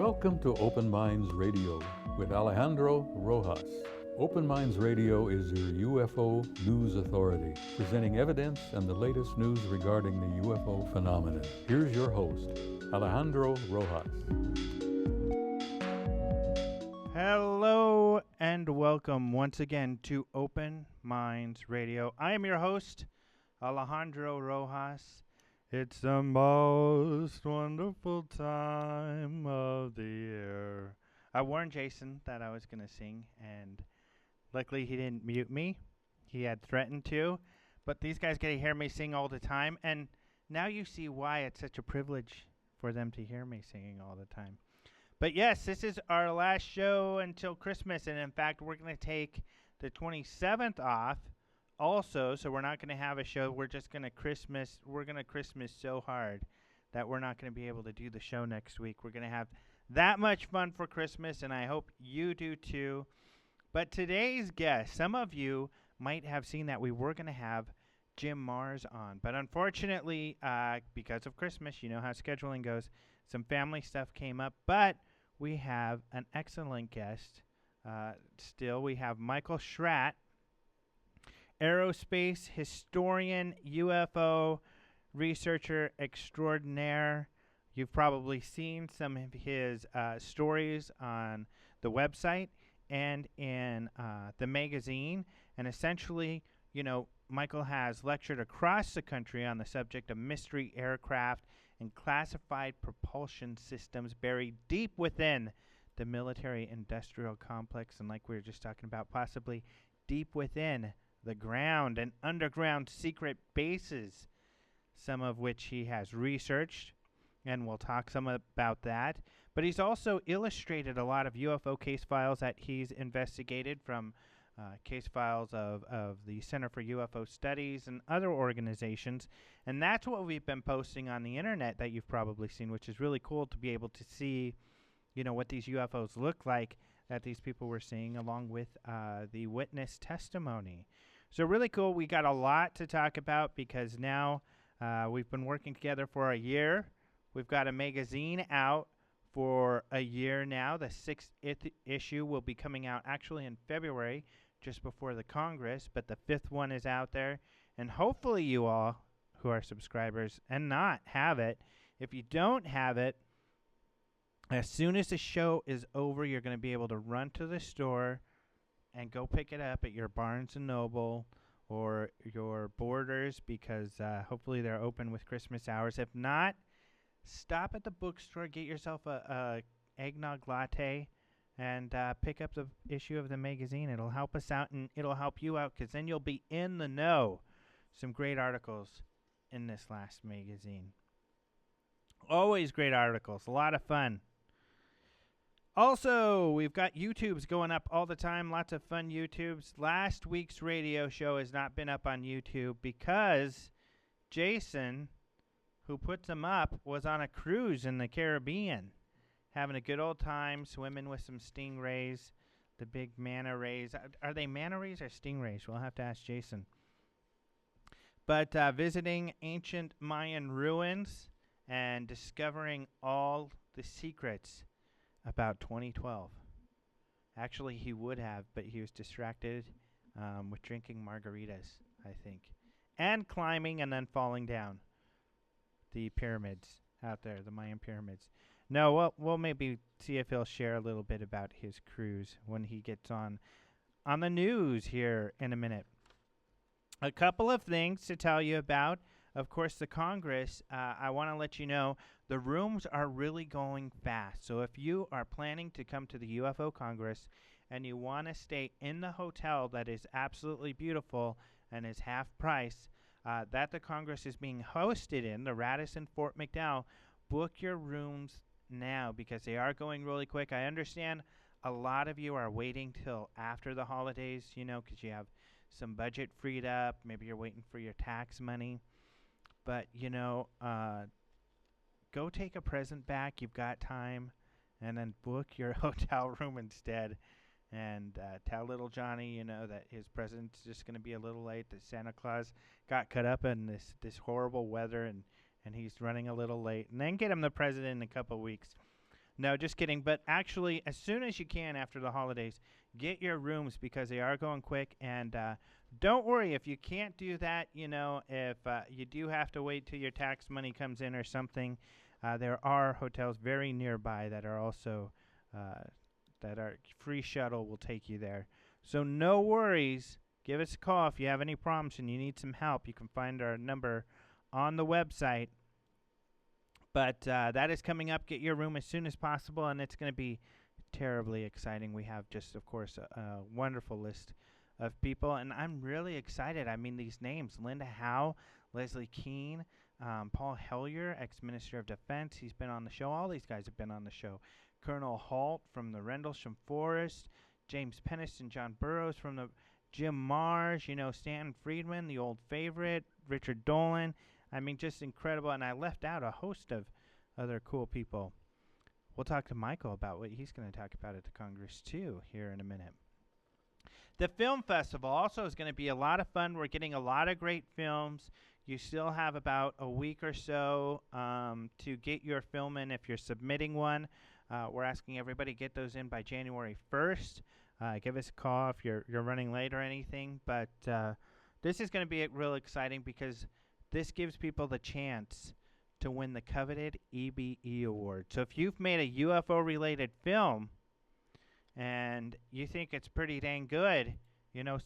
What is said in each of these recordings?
Welcome to Open Minds Radio with Alejandro Rojas. Open Minds Radio is your UFO news authority, presenting evidence and the latest news regarding the UFO phenomenon. Here's your host, Alejandro Rojas. Hello and welcome once again to Open Minds Radio. I am your host, Alejandro Rojas. It's the most wonderful time of the year. I warned Jason that I was going to sing, and luckily he didn't mute me. He had threatened to, but these guys get to hear me sing all the time, and now you see why it's such a privilege for them to hear me singing all the time. But yes, this is our last show until Christmas, and in fact, we're going to take the 27th off also, so we're not going to have a show. We're just going to Christmas so hard that we're not going to be able to do the show next week. We're going to have that much fun for Christmas, and I hope you do too. But today's guest, some of you might have seen that we were going to have Jim Mars on, but unfortunately, because of Christmas, you know how scheduling goes, some family stuff came up, but we have an excellent guest still. We have Michael Schratt, aerospace historian, UFO researcher extraordinaire. You've probably seen some of his stories on the website and in the magazine. And essentially, you know, Michael has lectured across the country on the subject of mystery aircraft and classified propulsion systems buried deep within the military-industrial complex. And like we were just talking about, possibly deep within the ground and underground secret bases, some of which he has researched, and we'll talk some about that. But he's also illustrated a lot of UFO case files that he's investigated from case files of the Center for UFO Studies and other organizations. And that's what we've been posting on the internet that you've probably seen, which is really cool to be able to see, you know, what these UFOs look like that these people were seeing, along with the witness testimony. So really cool. We got a lot to talk about because now we've been working together for a year. We've got a magazine out for a year now. The 6th issue will be coming out actually in February, just before the Congress, but the 5th one is out there. And hopefully you all who are subscribers and not have it. If you don't have it, as soon as the show is over, you're going to be able to run to the store and go pick it up at your Barnes & Noble or your Borders, because hopefully they're open with Christmas hours. If not, stop at the bookstore, get yourself a eggnog latte, and pick up the issue of the magazine. It'll help us out, and it'll help you out, because then you'll be in the know. Some great articles in this last magazine. Always great articles. A lot of fun. Also, we've got YouTubes going up all the time. Lots of fun YouTubes. Last week's radio show has not been up on YouTube because Jason, who puts them up, was on a cruise in the Caribbean, having a good old time swimming with some stingrays, the big manta rays. Are they manta rays or stingrays? We'll have to ask Jason. But visiting ancient Mayan ruins and discovering all the secrets about 2012. Actually, he would have, but he was distracted with drinking margaritas, I think, and climbing and then falling down the pyramids out there, the Mayan pyramids. No, we'll maybe see if he'll share a little bit about his cruise when he gets on the news here in a minute. A couple of things to tell you about. Of course, the Congress, I want to let you know, the rooms are really going fast. So if you are planning to come to the UFO Congress and you want to stay in the hotel that is absolutely beautiful and is half price, that the Congress is being hosted in, the Radisson Fort McDowell, book your rooms now because they are going really quick. I understand a lot of you are waiting till after the holidays, you know, because you have some budget freed up. Maybe you're waiting for your tax money. But, you know, go take a present back. You've got time. And then book your hotel room instead. And tell little Johnny, you know, that his present's just going to be a little late, that Santa Claus got cut up in this horrible weather and he's running a little late. And then get him the present in a couple weeks. No, just kidding. But actually, as soon as you can after the holidays, get your rooms because they are going quick. And don't worry if you can't do that. If you do have to wait till your tax money comes in or something, there are hotels very nearby that are also that are free shuttle will take you there. So no worries. Give us a call if you have any problems and you need some help. You can find our number on the website. But that is coming up. Get your room as soon as possible, and it's going to be terribly exciting. We have just, of course, a wonderful list of people, and I'm really excited. I mean, these names, Linda Howe, Leslie Keene, Paul Hellyer, ex-Minister of Defense. He's been on the show. All these guys have been on the show. Colonel Halt from the Rendlesham Forest, James Penniston, John Burroughs from the Jim Marsh, Stanton Friedman, the old favorite, Richard Dolan. I mean, just incredible. And I left out a host of other cool people. We'll talk to Michael about what he's going to talk about at the Congress, too, here in a minute. The film festival also is going to be a lot of fun. We're getting a lot of great films. You still have about a week or so to get your film in if you're submitting one. We're asking everybody to get those in by January 1st. Give us a call if you're running late or anything. But this is going to be real exciting because this gives people the chance to win the coveted EBE award. So if you've made a UFO-related film and you think it's pretty dang good,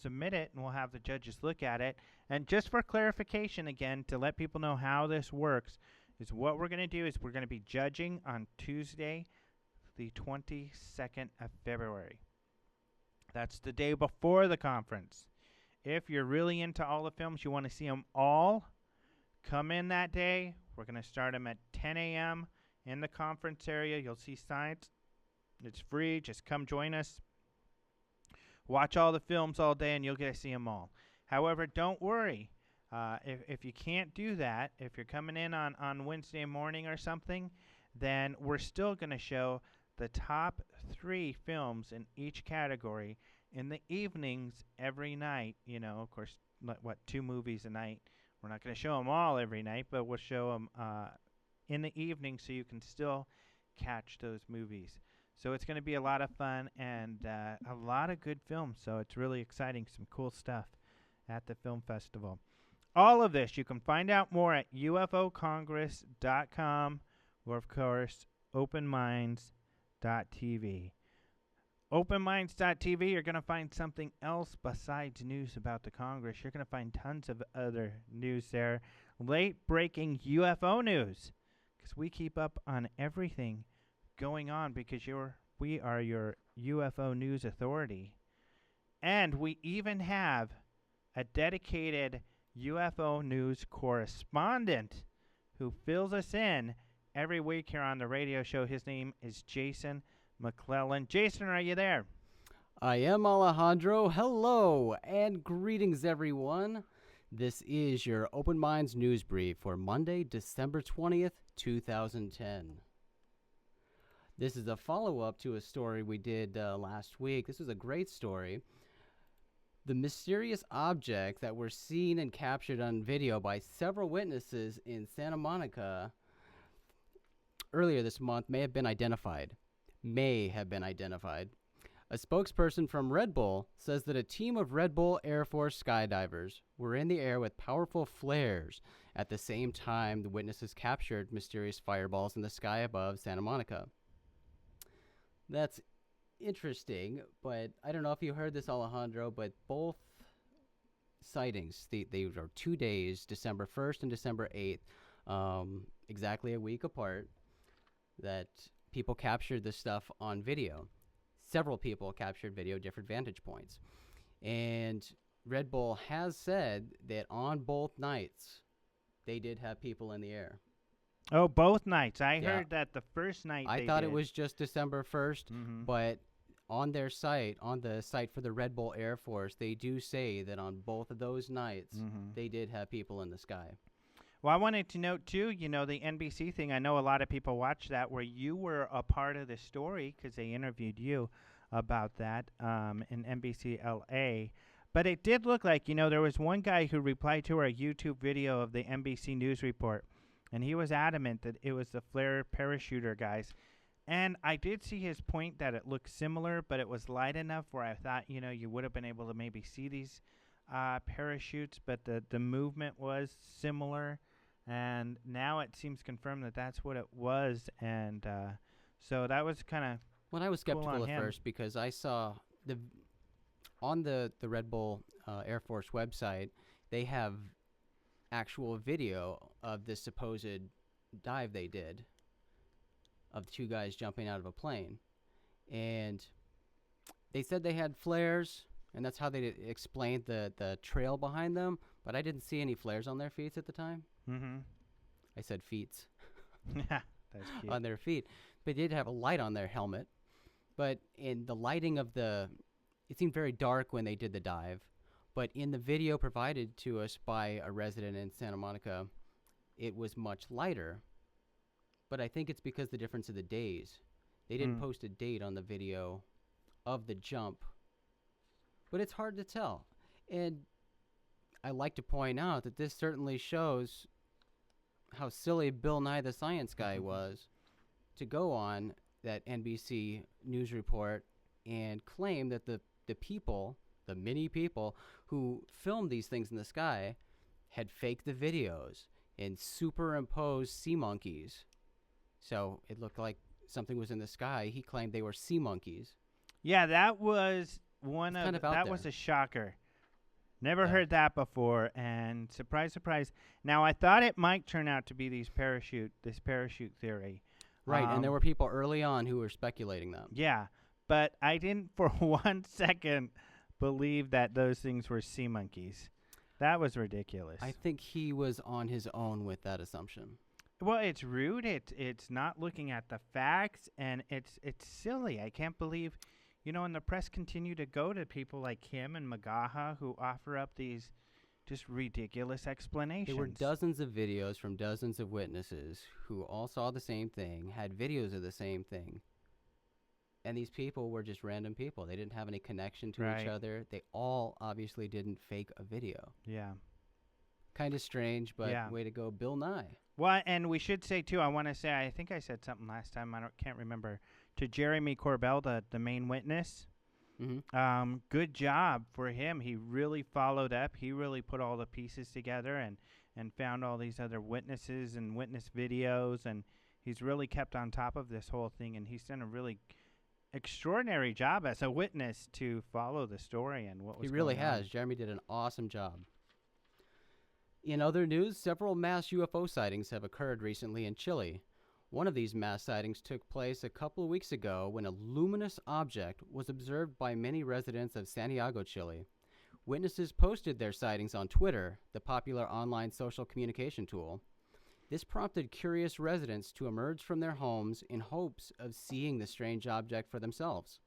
submit it and we'll have the judges look at it. And just for clarification again, to let people know how this works, is what we're going to do is we're going to be judging on Tuesday, the 22nd of February. That's the day before the conference. If you're really into all the films, you want to see them all, come in that day. We're going to start them at 10 a.m. in the conference area. You'll see signs. It's free. Just come join us. Watch all the films all day, and you'll get to see them all. However, don't worry. If you can't do that, if you're coming in on Wednesday morning or something, then we're still going to show the top 3 films in each category in the evenings every night. Of course, 2 movies a night. We're not going to show them all every night, but we'll show them in the evening so you can still catch those movies. So it's going to be a lot of fun and a lot of good films. So it's really exciting, some cool stuff at the film festival. All of this, you can find out more at ufocongress.com or, of course, openminds.tv. Openminds.tv, you're going to find something else besides news about the Congress. You're going to find tons of other news there. Late-breaking UFO news, because we keep up on everything going on because we are your UFO news authority. And we even have a dedicated UFO news correspondent who fills us in every week here on the radio show. His name is Jason McClellan. Jason, are you there? I am, Alejandro. Hello and greetings, everyone. This is your Open Minds News Brief for Monday, December 20th, 2010. This is a follow-up to a story we did last week. This was a great story. The mysterious object that were seen and captured on video by several witnesses in Santa Monica earlier this month may have been identified. A spokesperson from Red Bull says that a team of Red Bull Air Force skydivers were in the air with powerful flares at the same time the witnesses captured mysterious fireballs in the sky above Santa Monica. That's interesting, but I don't know if you heard this, Alejandro, but both sightings, they were 2 days, December 1st and December 8th, exactly a week apart, that people captured this stuff on video. Several people captured video, different vantage points. And Red Bull has said that on both nights, they did have people in the air. Oh, both nights. I heard that the first night I thought it was just December 1st, but on their site, on the site for the Red Bull Air Force, they do say that on both of those nights, they did have people in the sky. Well, I wanted to note, too, the NBC thing. I know a lot of people watch that where you were a part of the story because they interviewed you about that in NBC LA. But it did look like, there was one guy who replied to our YouTube video of the NBC News report, and he was adamant that it was the flare parachuter guys. And I did see his point that it looked similar, but it was light enough where I thought, you would have been able to maybe see these parachutes, but the movement was similar. And now it seems confirmed that that's what it was. And so that was kind of Well, I was cool skeptical on at him. first because I saw on the Red Bull Air Force website, they have actual video of this supposed dive they did of the two guys jumping out of a plane. And they said they had flares, and that's how they explained the trail behind them, but I didn't see any flares on their feet at the time. Mm-hmm. I said feet. Yeah, that's cute. On their feet. But they did have a light on their helmet. But in the lighting of it seemed very dark when they did the dive. But in the video provided to us by a resident in Santa Monica, it was much lighter. But I think it's because the difference of the days. They didn't post a date on the video of the jump. But it's hard to tell. And I like to point out that this certainly shows how silly Bill Nye the Science Guy was to go on that NBC News report and claim that the people, the many people who filmed these things in the sky had faked the videos and superimposed sea monkeys. So it looked like something was in the sky. He claimed they were sea monkeys. Yeah, that was that was a shocker. Never heard that before, and surprise, surprise. Now, I thought it might turn out to be this parachute theory. Right, and there were people early on who were speculating that. Yeah, but I didn't for 1 second believe that those things were sea monkeys. That was ridiculous. I think he was on his own with that assumption. Well, it's rude. It's not looking at the facts, and it's silly. I can't believe, and the press continue to go to people like him and Magaha who offer up these just ridiculous explanations. There were dozens of videos from dozens of witnesses who all saw the same thing, had videos of the same thing. And these people were just random people. They didn't have any connection to each other. They all obviously didn't fake a video. Yeah. Kind of strange, but way to go, Bill Nye. Well, and we should say, too, I think I said something last time, can't remember, to Jeremy Corbell, the main witness. Mm-hmm. Good job for him. He really followed up. He really put all the pieces together and found all these other witnesses and witness videos, and he's really kept on top of this whole thing, and he's done a really extraordinary job as a witness to follow the story and what was going on. He really has. Jeremy did an awesome job. In other news, several mass UFO sightings have occurred recently in Chile. One of these mass sightings took place a couple of weeks ago when a luminous object was observed by many residents of Santiago, Chile. Witnesses posted their sightings on Twitter, the popular online social communication tool. This prompted curious residents to emerge from their homes in hopes of seeing the strange object for themselves.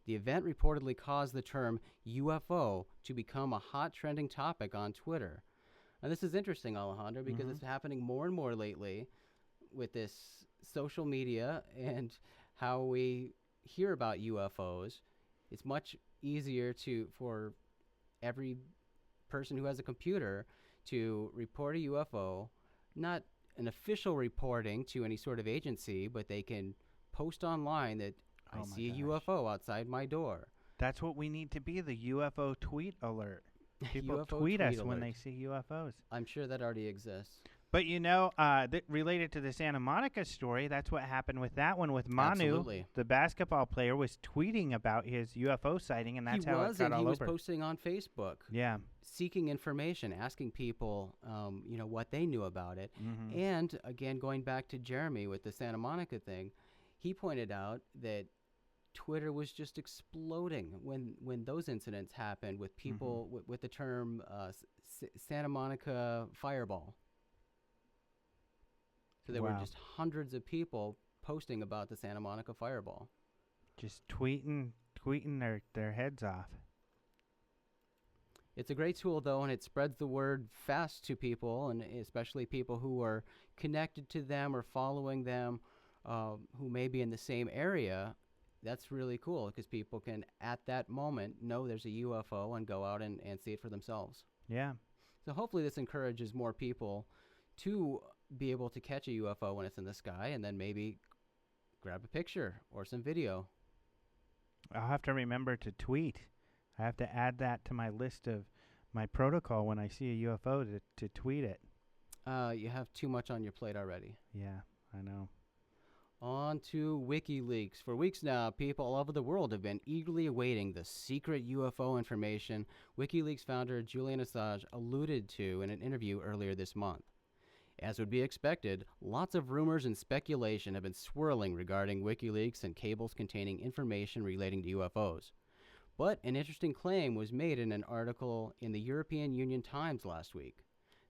The event reportedly caused the term UFO to become a hot trending topic on Twitter. Now, this is interesting, Alejandro, because it's happening more and more lately with this social media and how we hear about UFOs. It's much easier for every person who has a computer to report a UFO, not an official reporting to any sort of agency, but they can post online that I see a UFO outside my door. That's what we need to be, the UFO tweet alert. People UFO tweet us alert. when they see UFOs. I'm sure that already exists. But related to the Santa Monica story, that's what happened with that one with Manu. Absolutely. The basketball player was tweeting about his UFO sighting, and that's how it got all over. He was posting on Facebook. Yeah. Seeking information, asking people, what they knew about it. Mm-hmm. And again, going back to Jeremy with the Santa Monica thing, he pointed out that Twitter was just exploding when those incidents happened with people with the term Santa Monica fireball. So there were just hundreds of people posting about the Santa Monica fireball. Just tweeting their heads off. It's a great tool, though, and it spreads the word fast to people, and especially people who are connected to them or following them, who may be in the same area. That's really cool because people can, at that moment, know there's a UFO and go out and see it for themselves. Yeah. So hopefully this encourages more people to be able to catch a UFO when it's in the sky and then maybe grab a picture or some video. I'll have to remember to tweet. I have to add that to my list of my protocol when I see a UFO to tweet it. You have too much on your plate already. Yeah, I know. On to WikiLeaks. For weeks now, people all over the world have been eagerly awaiting the secret UFO information WikiLeaks founder Julian Assange alluded to in an interview earlier this month. As would be expected, lots of rumors and speculation have been swirling regarding WikiLeaks and cables containing information relating to UFOs. But an interesting claim was made in an article in the European Union Times last week.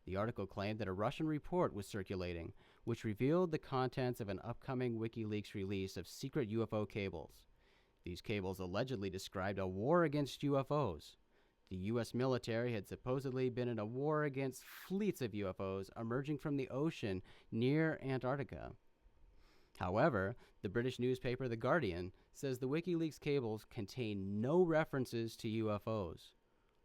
The article claimed that a Russian report was circulating, which revealed the contents of an upcoming WikiLeaks release of secret UFO cables. These cables allegedly described a war against UFOs. The U.S. military had supposedly been in a war against fleets of UFOs emerging from the ocean near Antarctica. However, the British newspaper The Guardian says the WikiLeaks cables contain no references to UFOs.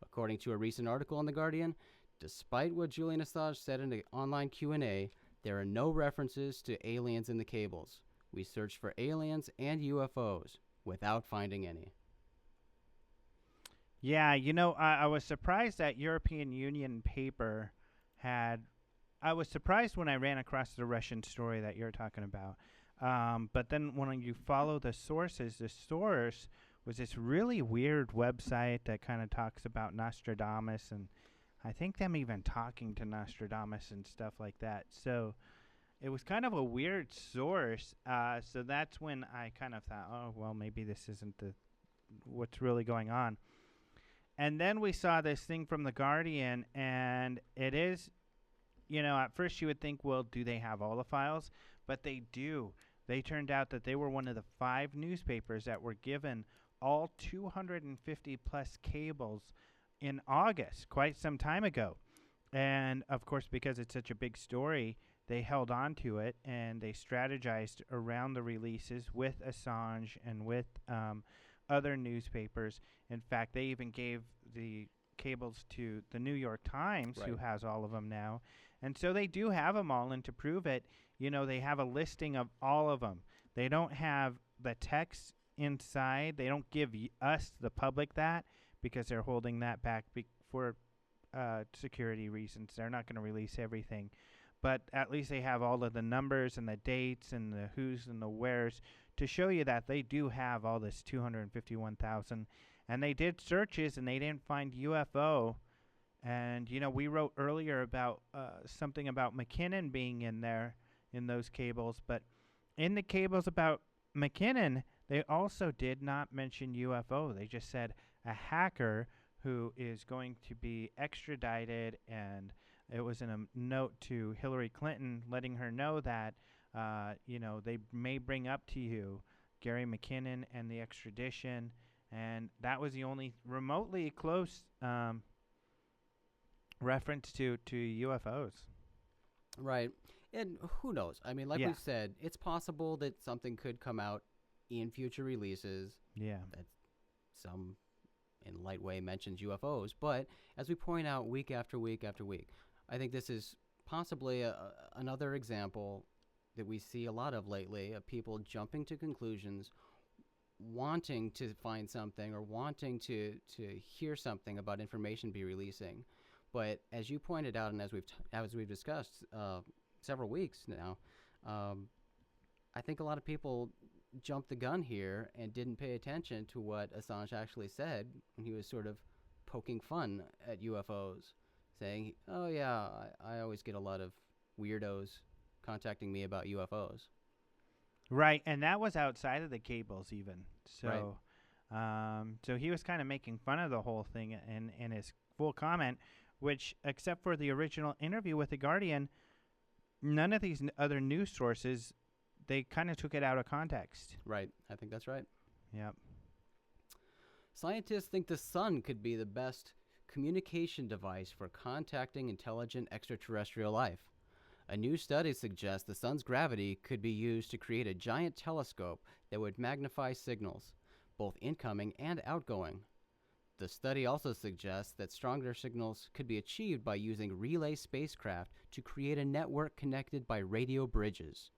According to a recent article in The Guardian, despite what Julian Assange said in an online Q&A, there are no references to aliens in the cables. We searched for aliens and UFOs without finding any. Yeah, I was surprised that European Union paper had... I was surprised when I ran across the Russian story that you're talking about. But then when you follow the sources, the source was this really weird website that kind of talks about Nostradamus, and I think them even talking to Nostradamus and stuff like that. So it was kind of a weird source. So that's when I kind of thought, oh, well, maybe this isn't what's really going on. And then we saw this thing from The Guardian, and it is, at first you would think, well, do they have all the files? But they do. They turned out that they were one of the 5 newspapers that were given all 250 plus cables in August, quite some time ago. And of course, because it's such a big story, they held on to it and they strategized around the releases with Assange and with other newspapers. In fact, they even gave the cables to the New York Times, Right. who has all of them now. And so they do have them all, and to prove it, they have a listing of all of them. They don't have the text inside. They don't give us, the public, that, because they're holding that back for security reasons. They're not going to release everything. But at least they have all of the numbers and the dates and the who's and the where's to show you that they do have all this 251,000. And they did searches and they didn't find UFO. And, we wrote earlier about something about McKinnon being in there in those cables. But in the cables about McKinnon, they also did not mention UFO. They just said a hacker who is going to be extradited, and it was in a note to Hillary Clinton letting her know that, they may bring up to you Gary McKinnon and the extradition, and that was the only remotely close reference to UFOs. Right. And who knows? I mean, like Yeah. we said, it's possible that something could come out in future releases Yeah. that some in light way mentions UFOs. But as we point out week after week after week, I think this is possibly another example that we see a lot of lately of people jumping to conclusions, wanting to find something or wanting to hear something about information be releasing. But as you pointed out, and as we've discussed several weeks now, I think a lot of people jumped the gun here and didn't pay attention to what Assange actually said when he was sort of poking fun at UFOs, saying, "Oh yeah, I always get a lot of weirdos contacting me about UFOs." Right, and that was outside of the cables even. So, so he was kind of making fun of the whole thing in his full comment, which, except for the original interview with The Guardian, none of these other news sources, they kind of took it out of context. Right, I think that's right. Yep. Scientists think the sun could be the best communication device for contacting intelligent extraterrestrial life. A new study suggests the sun's gravity could be used to create a giant telescope that would magnify signals, both incoming and outgoing. The study also suggests that stronger signals could be achieved by using relay spacecraft to create a network connected by radio bridges.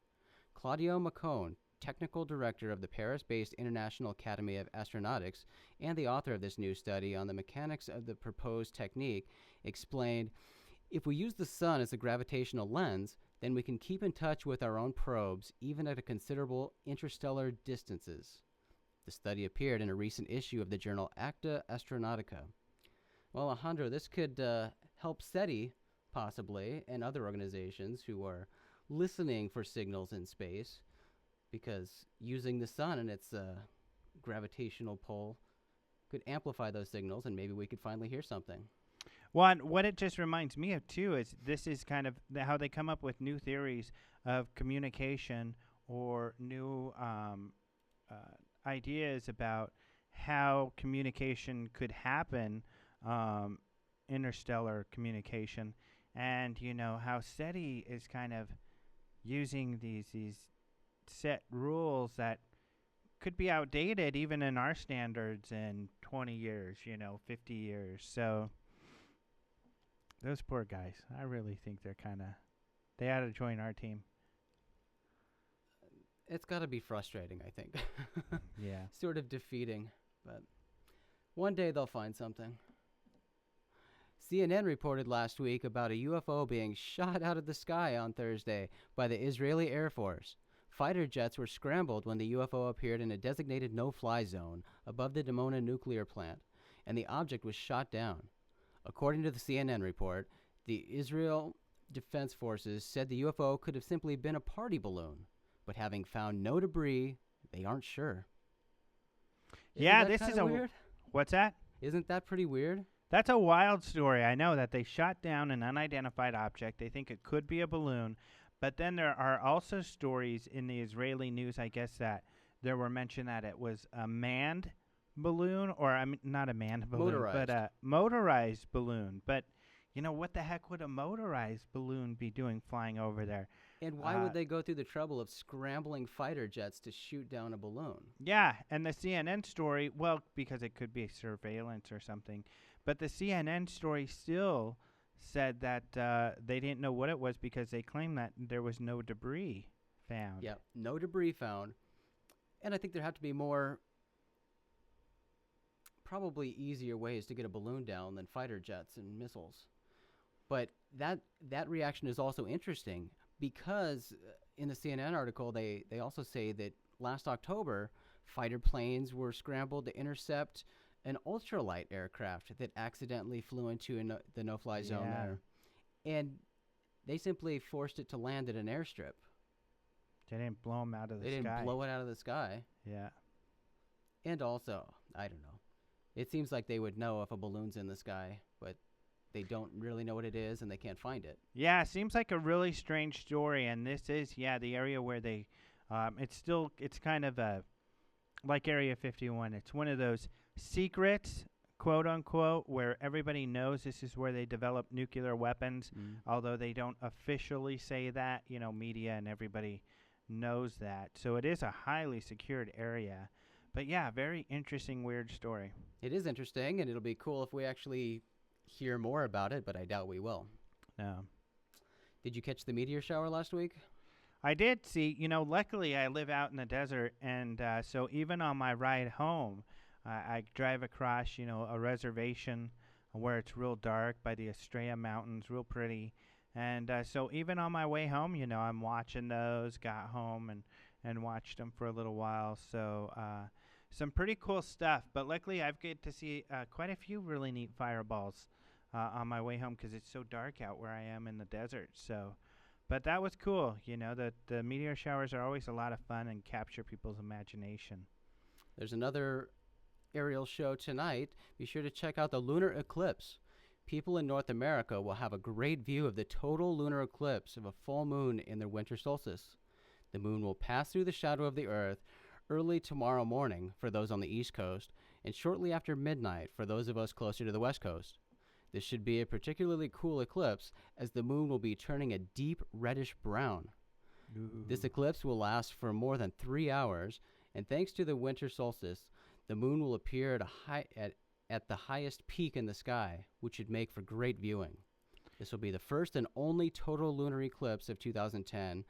Claudio Maccone, technical director of the Paris-based International Academy of Astronautics and the author of this new study on the mechanics of the proposed technique, explained, "If we use the sun as a gravitational lens, then we can keep in touch with our own probes even at a considerable interstellar distances." The study appeared in a recent issue of the journal Acta Astronautica. Well, Alejandro, this could help SETI, possibly, and other organizations who are listening for signals in space, because using the sun and its gravitational pull could amplify those signals, and maybe we could finally hear something. Well, and what it just reminds me of, too, is this is kind of how they come up with new theories of communication or new ideas about how communication could happen, interstellar communication, and, how SETI is kind of using these set rules that could be outdated even in our standards in 20 years, 50 years. So those poor guys, I really think they ought to join our team. It's got to be frustrating, I think. Yeah. Sort of defeating, but one day they'll find something. CNN reported last week about a UFO being shot out of the sky on Thursday by the Israeli Air Force. Fighter jets were scrambled when the UFO appeared in a designated no-fly zone above the Dimona nuclear plant, and the object was shot down. According to the CNN report, the Israel Defense Forces said the UFO could have simply been a party balloon, but having found no debris, they aren't sure. Yeah, this is weird? What's that? Isn't that pretty weird? That's a wild story. I know that they shot down an unidentified object. They think it could be a balloon. But then there are also stories in the Israeli news, I guess, that there were mentioned that it was a manned balloon, or not a manned balloon, but a motorized balloon. But, what the heck would a motorized balloon be doing flying over there? And why would they go through the trouble of scrambling fighter jets to shoot down a balloon? Yeah, and the CNN story, well, because it could be surveillance or something, but the CNN story still said that they didn't know what it was because they claimed that there was no debris found. Yeah, no debris found. And I think there have to be more, probably easier ways to get a balloon down than fighter jets and missiles. But that reaction is also interesting because in the CNN article, they also say that last October, fighter planes were scrambled to intercept an ultralight aircraft that accidentally flew into the no-fly zone there. And they simply forced it to land at an airstrip. They didn't blow them out of the sky. They didn't blow it out of the sky. Yeah. And also, I don't know. It seems like they would know if a balloon's in the sky, but they don't really know what it is and they can't find it. Yeah, it seems like a really strange story. And this is, the area where they, it's kind of like Area 51. It's one of those secrets, quote unquote, where everybody knows this is where they develop nuclear weapons, although they don't officially say that. Media and everybody knows that. So it is a highly secured area. But yeah, very interesting, weird story. It is interesting, and it'll be cool if we actually hear more about it, but I doubt we will. No. Did you catch the meteor shower last week? I did see, luckily I live out in the desert, and so even on my ride home, I drive across, a reservation where it's real dark by the Estrella Mountains, real pretty. And so even on my way home, I'm watching those, got home and watched them for a little while. So some pretty cool stuff. But luckily I've get to see quite a few really neat fireballs on my way home because it's so dark out where I am in the desert. So, but that was cool. The meteor showers are always a lot of fun and capture people's imagination. There's another aerial show tonight. Be sure to check out the lunar eclipse. People in North America will have a great view of the total lunar eclipse of a full moon in their winter solstice. The moon will pass through the shadow of the Earth early tomorrow morning for those on the East Coast and shortly after midnight for those of us closer to the West Coast. This should be a particularly cool eclipse as the moon will be turning a deep reddish brown. Ooh. This eclipse will last for more than 3 hours, and thanks to the winter solstice, the moon will appear at the highest peak in the sky, which should make for great viewing. This will be the first and only total lunar eclipse of 2010,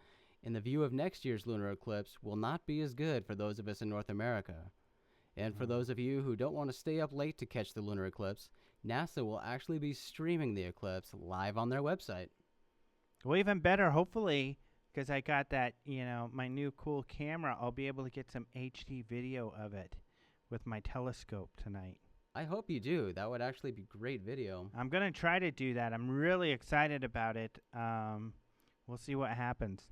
and the view of next year's lunar eclipse will not be as good for those of us in North America. And for those of you who don't want to stay up late to catch the lunar eclipse, NASA will actually be streaming the eclipse live on their website. Well, even better, hopefully, because I got that, my new cool camera, I'll be able to get some HD video of it with my telescope tonight. I hope you do. That would actually be great video. I'm going to try to do that. I'm really excited about it. We'll see what happens.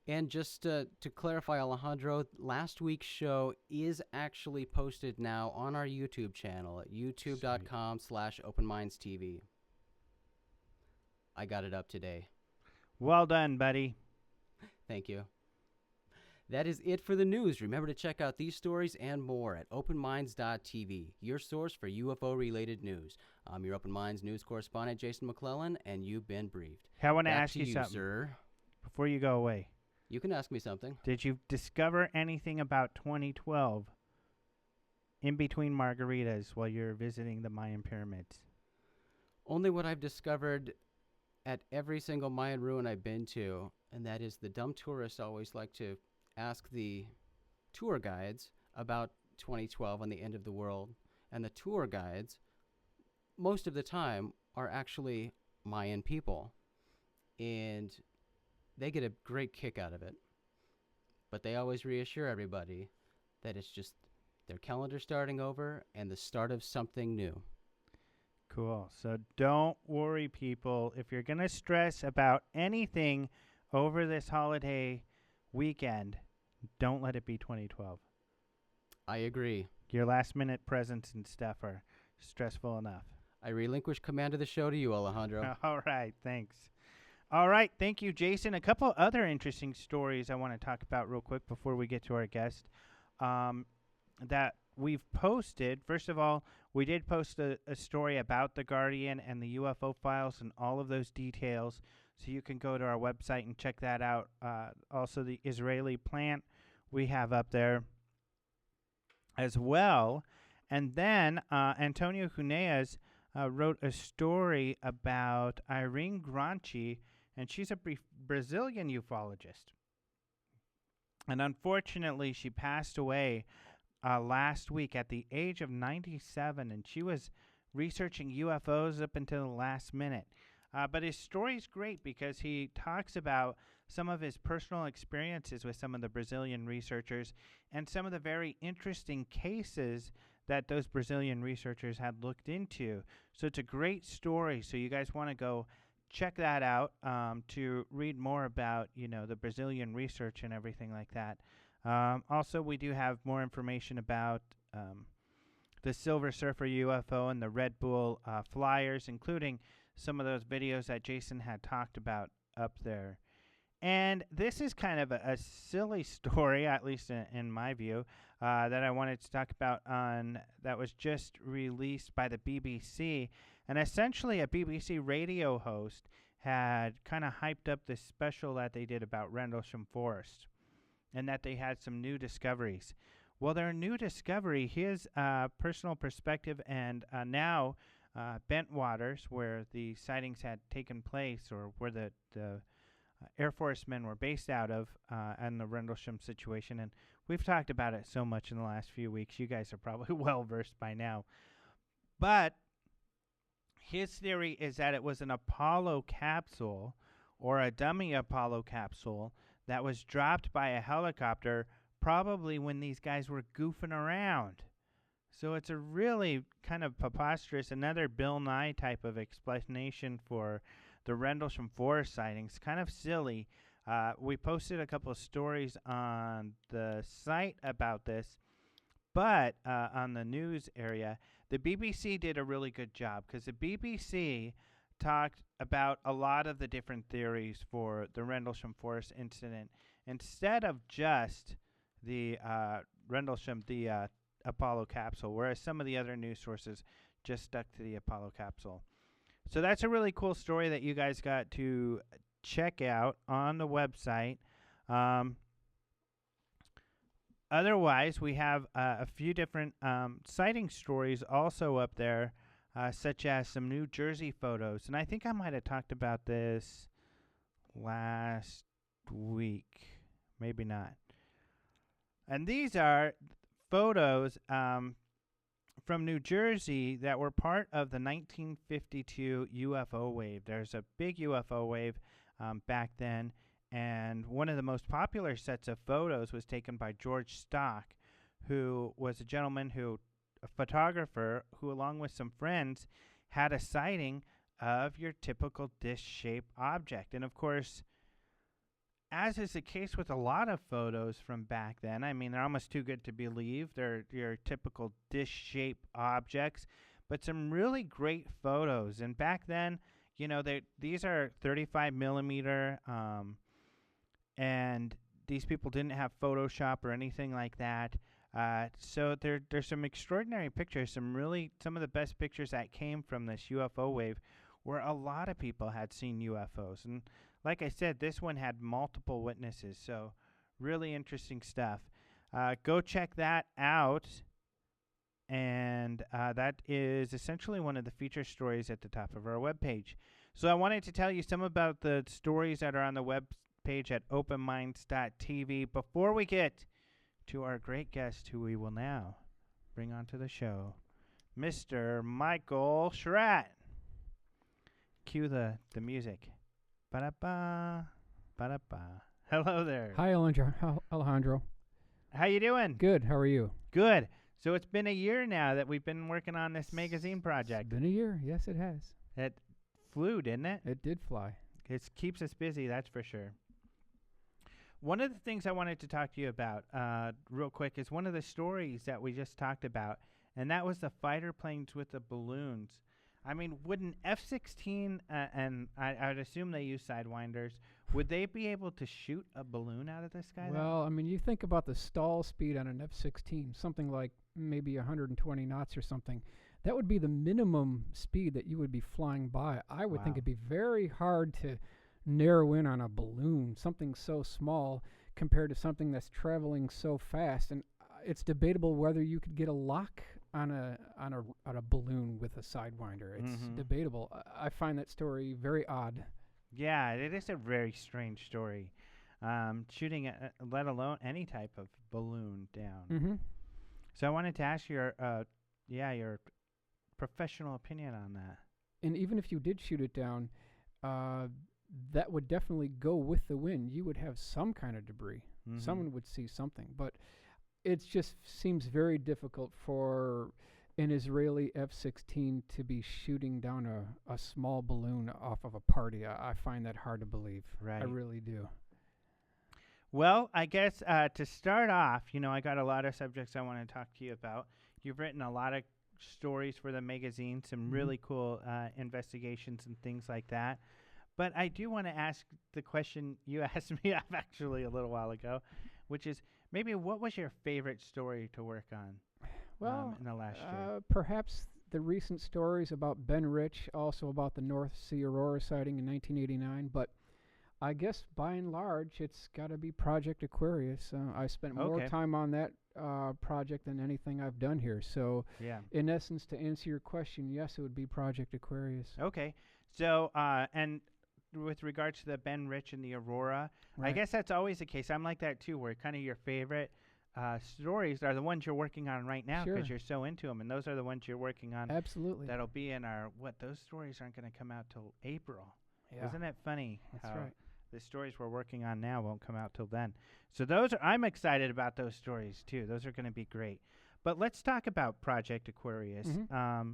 And just to clarify, Alejandro, last week's show is actually posted now on our YouTube channel at youtube.com/openmindstv. I got it up today. Well done, buddy. Thank you. That is it for the news. Remember to check out these stories and more at openminds.tv, your source for UFO-related news. I'm your Open Minds news correspondent, Jason McClellan, and you've been briefed. Hey, I want to Back ask to you something, sir. before you go away. You can ask me something. Did you discover anything about 2012 in between margaritas while you're visiting the Mayan pyramids? Only what I've discovered at every single Mayan ruin I've been to, and that is the dumb tourists always like to ask the tour guides about 2012 and the end of the world. And the tour guides, most of the time, are actually Mayan people. And they get a great kick out of it. But they always reassure everybody that it's just their calendar starting over and the start of something new. Cool. So don't worry, people. If you're going to stress about anything over this holiday weekend, don't let it be 2012. I agree. Your last-minute presents and stuff are stressful enough. I relinquish command of the show to you, Alejandro. All right. Thanks. All right. Thank you, Jason. A couple other interesting stories I want to talk about real quick before we get to our guest that we've posted. First of all, we did post a story about the Guardian and the UFO files and all of those details, so you can go to our website and check that out. Also, the Israeli plant we have up there as well. And then Antonio Huneas wrote a story about Irene Granchi, and she's a Brazilian ufologist. And unfortunately, she passed away last week at the age of 97, and she was researching UFOs up until the last minute. But his story's great because he talks about some of his personal experiences with some of the Brazilian researchers and some of the very interesting cases that those Brazilian researchers had looked into. So it's a great story. So you guys want to go check that out to read more about, the Brazilian research and everything like that. Also, we do have more information about the Silver Surfer UFO and the Red Bull flyers, including some of those videos that Jason had talked about up there. And this is kind of a silly story, at least in my view, that I wanted to talk about that was just released by the BBC. And essentially, a BBC radio host had kind of hyped up this special that they did about Rendlesham Forest, and that they had some new discoveries. Well, their new discovery, his personal perspective, and now Bentwaters, where the sightings had taken place, or where the Air Force men were based out of, and the Rendlesham situation. And we've talked about it so much in the last few weeks. You guys are probably well-versed by now. But his theory is that it was an Apollo capsule, or a dummy Apollo capsule, that was dropped by a helicopter probably when these guys were goofing around. So it's a really kind of preposterous, another Bill Nye type of explanation for the Rendlesham Forest sightings. Kind of silly. We posted a couple of stories on the site about this, but on the news area, the BBC did a really good job, because the BBC talked about a lot of the different theories for the Rendlesham Forest incident instead of just the Rendlesham, the Apollo capsule, whereas some of the other news sources just stuck to the Apollo capsule. So that's a really cool story that you guys got to check out on the website. Otherwise, we have a few different sighting stories also up there, such as some New Jersey photos. And I think I might have talked about this last week. Maybe not. And these are photos from New Jersey that were part of the 1952 UFO wave. There's a big UFO wave back then, and one of the most popular sets of photos was taken by George Stock, who was a photographer who, along with some friends, had a sighting of your typical dish-shaped object. And of course, as is the case with a lot of photos from back then, I mean, they're almost too good to believe. They're your typical dish-shaped objects, but some really great photos. And back then, you know, these are 35 millimeter, and these people didn't have Photoshop or anything like that. So there's some extraordinary pictures, some of the best pictures that came from this UFO wave, where a lot of people had seen UFOs. And like I said, this one had multiple witnesses, so really interesting stuff. Go check that out, and that is essentially one of the feature stories at the top of our webpage. So I wanted to tell you some about the stories that are on the web page at openminds.tv before we get to our great guest, who we will now bring onto the show, Mr. Michael Schratt. Cue the music. Ba-da-ba, ba-da-ba. Hello there. Hi, Alejandro. How you doing? Good. How are you? Good. So it's been a year now that we've been working on this magazine project. It's been a year. Yes, it has. It flew, didn't it? It did fly. It keeps us busy, that's for sure. One of the things I wanted to talk to you about real quick is one of the stories that we just talked about, and that was the fighter planes with the balloons. I mean, would an F-16, and I'd assume they use Sidewinders, would they be able to shoot a balloon out of the sky? Well, I mean, you think about the stall speed on an F-16, something like maybe 120 knots or something. That would be the minimum speed that you would be flying by. I would think it'd be very hard to narrow in on a balloon, something so small compared to something that's traveling so fast. And it's debatable whether you could get a lock on a balloon with a Sidewinder. It's debatable. I find that story very odd. Yeah, it is a very strange story. Shooting, let alone any type of balloon down. Mm-hmm. So I wanted to ask your professional opinion on that. And even if you did shoot it down, that would definitely go with the wind. You would have some kind of debris. Mm-hmm. Someone would see something. But it just seems very difficult for an Israeli F-16 to be shooting down a small balloon off of a party. I find that hard to believe. Right. I really do. Well, I guess to start off, I got a lot of subjects I want to talk to you about. You've written a lot of stories for the magazine, some really cool investigations and things like that. But I do want to ask the question you asked me actually a little while ago, which is maybe what was your favorite story to work on in the last year? Perhaps the recent stories about Ben Rich, also about the North Sea Aurora sighting in 1989. But I guess by and large, it's got to be Project Aquarius. I spent more time on that project than anything I've done here. So, in essence, to answer your question, yes, it would be Project Aquarius. Okay. So, and with regards to the Ben Rich and the Aurora, I guess that's always the case. I'm like that too, where kind of your favorite stories are the ones you're working on right now because you're so into them, and those are the ones you're working on. Absolutely. That'll be in our those stories aren't going to come out till April. Yeah. Isn't it funny? That's right. The stories we're working on now won't come out till then. So I'm excited about those stories too. Those are going to be great. But let's talk about Project Aquarius. Mm-hmm.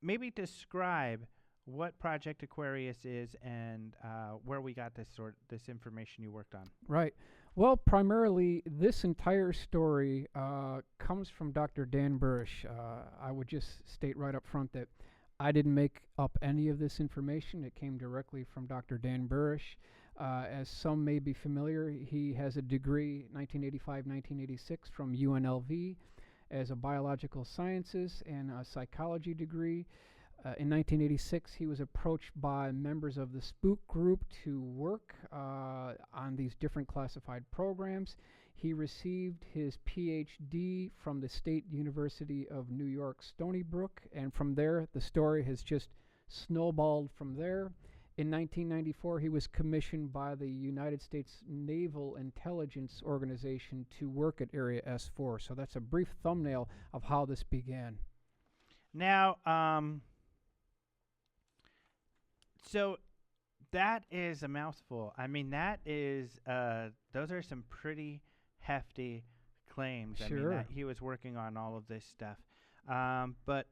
Maybe describe what Project Aquarius is and where we got this information you worked on. Right. Well, primarily, this entire story comes from Dr. Dan Burish. I would just state right up front that I didn't make up any of this information. It came directly from Dr. Dan Burish. As some may be familiar, he has a degree, 1985-1986, from UNLV as a biological sciences and a psychology degree. In 1986, he was approached by members of the Spook Group to work on these different classified programs. He received his PhD from the State University of New York, Stony Brook, and from there, the story has just snowballed from there. In 1994, he was commissioned by the United States Naval Intelligence Organization to work at Area S4. So that's a brief thumbnail of how this began. Now, so that is a mouthful. I mean, that is those are some pretty hefty claims. I mean, Sure. that he was working on all of this stuff. But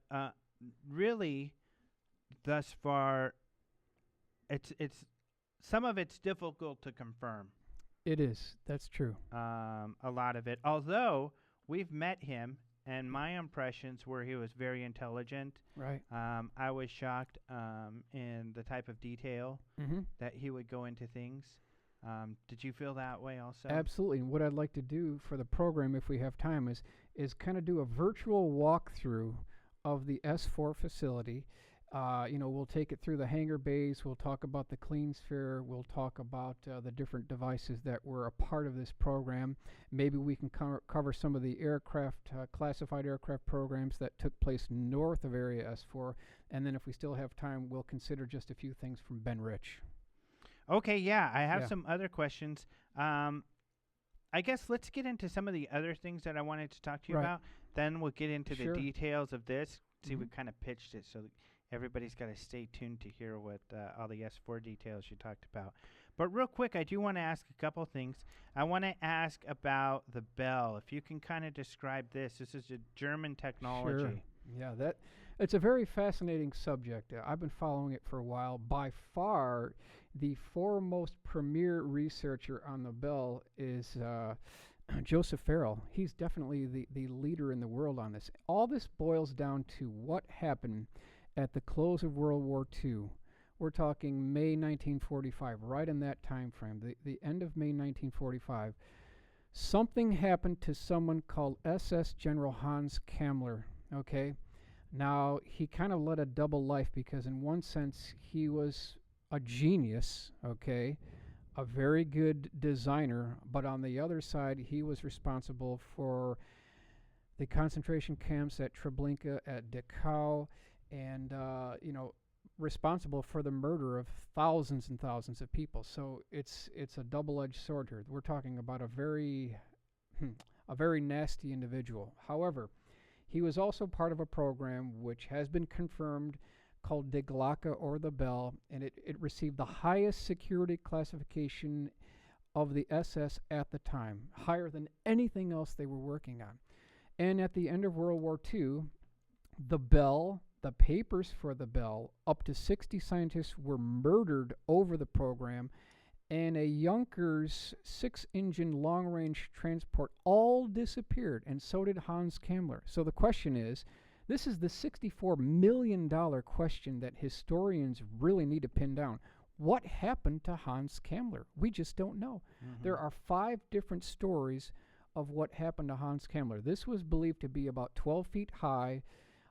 really, thus far, it's some of it's difficult to confirm. It is. That's true. A lot of it. Although we've met him, and my impressions were he was very intelligent. Right. I was shocked in the type of detail Mm-hmm. that he would go into things. Did you feel that way also? Absolutely. And what I'd like to do for the program, if we have time, is kind of do a virtual walkthrough of the S4 facility. We'll take it through the hangar bays. We'll talk about the clean sphere. We'll talk about the different devices that were a part of this program. Maybe we can cover some of the aircraft, classified aircraft programs that took place north of Area S4. And then if we still have time, we'll consider just a few things from Ben Rich. Okay, yeah. I have Yeah. some other questions. I guess let's get into some of the other things that I wanted to talk to you Right. about. Then we'll get into Sure. the details of this. See, we Mhm. kind of pitched it, so everybody's got to stay tuned to hear what all the S4 details you talked about. But real quick, I do want to ask a couple things. I want to ask about the bell. If you can kind of describe this. This is a German technology. Sure. Yeah, it's a very fascinating subject. I've been following it for a while. By far, the foremost premier researcher on the bell is Joseph Farrell. He's definitely the leader in the world on this. All this boils down to what happened at the close of World War II. We're talking May 1945, right in that time frame, the end of May 1945. Something happened to someone called SS General Hans Kammler, okay? Now, he kind of led a double life because in one sense, he was a genius, okay? A very good designer, but on the other side, he was responsible for the concentration camps at Treblinka, at Dachau, and, responsible for the murder of thousands and thousands of people. So it's a double-edged sword here. We're talking about a very nasty individual. However, he was also part of a program which has been confirmed called Die Glocke, or the Bell, and it received the highest security classification of the SS at the time, higher than anything else they were working on. And at the end of World War II, the Bell, the papers for the Bell, up to 60 scientists were murdered over the program, and a Junkers 6-engine long-range transport all disappeared, and so did Hans Kammler. So the question is, this is the $64 million question that historians really need to pin down. What happened to Hans Kammler? We just don't know. Mhm. There are 5 different stories of what happened to Hans Kammler. This was believed to be about 12 feet high,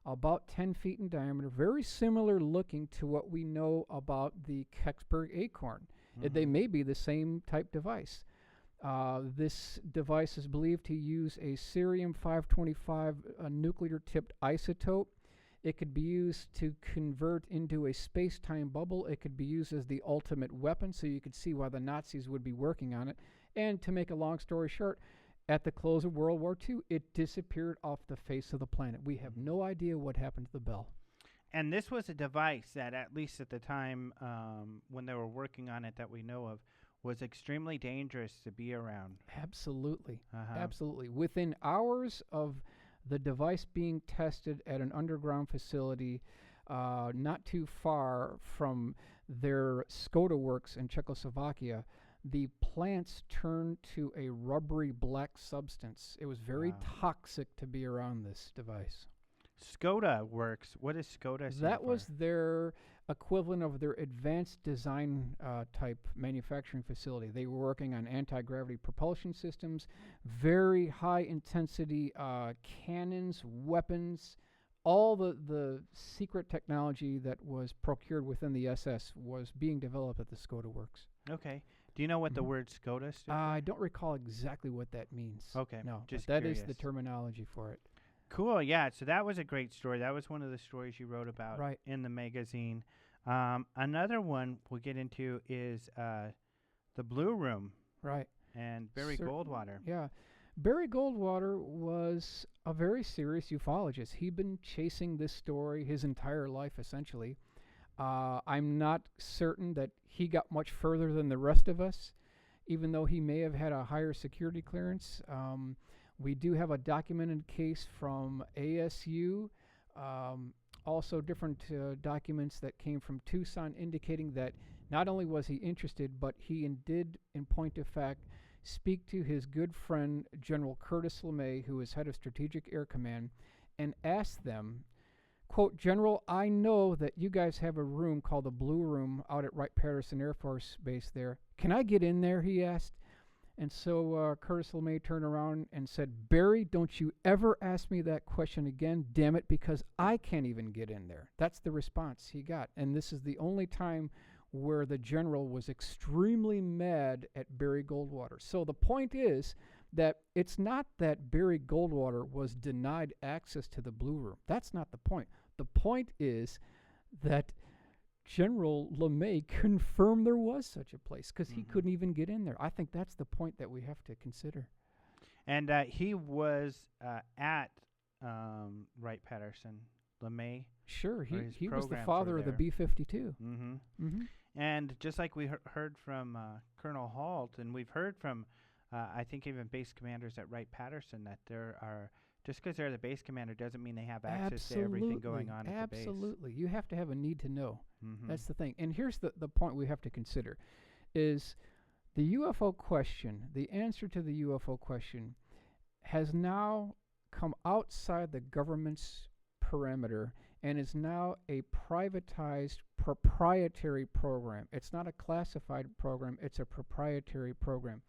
about 10 feet in diameter, very similar looking to what we know about the Kecksburg Acorn. They may be the same type device. This device is believed to use a cerium-525 nuclear-tipped isotope. It could be used to convert into a space-time bubble. It could be used as the ultimate weapon, so you could see why the Nazis would be working on it. And to make a long story short, at the close of World War II, it disappeared off the face of the planet. We have no idea what happened to the Bell. And this was a device that, at least at the time when they were working on it that we know of, was extremely dangerous to be around. Absolutely. Uh-huh. Absolutely. Within hours of the device being tested at an underground facility not too far from their Skoda works in Czechoslovakia, the plants turned to a rubbery black substance. It was very Wow. toxic to be around this device. Skoda works. What is Skoda stand That for? was their equivalent of their advanced design type manufacturing facility. They were working on anti-gravity propulsion systems, very high intensity cannons, weapons. All the secret technology that was procured within the SS was being developed at the Skoda works. Okay. Do you know what the Mhm. word Skoda stood for? I don't recall exactly what that means. Okay, No, but just that is the curious. terminology for it. Cool, yeah. So that was a great story. That was one of the stories you wrote about Right. in the magazine. Another one we'll get into is the Blue Room Right. and Barry Goldwater. Yeah. Barry Goldwater was a very serious ufologist. He'd been chasing this story his entire life, essentially. I'm not certain that he got much further than the rest of us, even though he may have had a higher security clearance. We do have a documented case from ASU, also different documents that came from Tucson indicating that not only was he interested, but he did, in point of fact, speak to his good friend, General Curtis LeMay, who is head of Strategic Air Command, and asked them, quote, General, I know that you guys have a room called the Blue Room out at Wright-Patterson Air Force Base there. Can I get in there, he asked. And so Curtis LeMay turned around and said, Barry, don't you ever ask me that question again, damn it, because I can't even get in there. That's the response he got. And this is the only time where the general was extremely mad at Barry Goldwater. So the point is that it's not that Barry Goldwater was denied access to the Blue Room. That's not the point. The point is that General LeMay confirmed there was such a place because he couldn't even get in there. I think that's the point that we have to consider. And he was at Wright-Patterson, LeMay. Sure, he was the father of the B-52. And just like we heard from Colonel Halt, and we've heard from, I think, even base commanders at Wright-Patterson, that there are, just because they're the base commander doesn't mean they have access to everything going on at the base. Absolutely. You have to have a need to know. That's the thing. And here's the point we have to consider, is the UFO question, the answer to the UFO question, has now come outside the government's parameter and is now a privatized proprietary program. It's not a classified program, it's a proprietary program.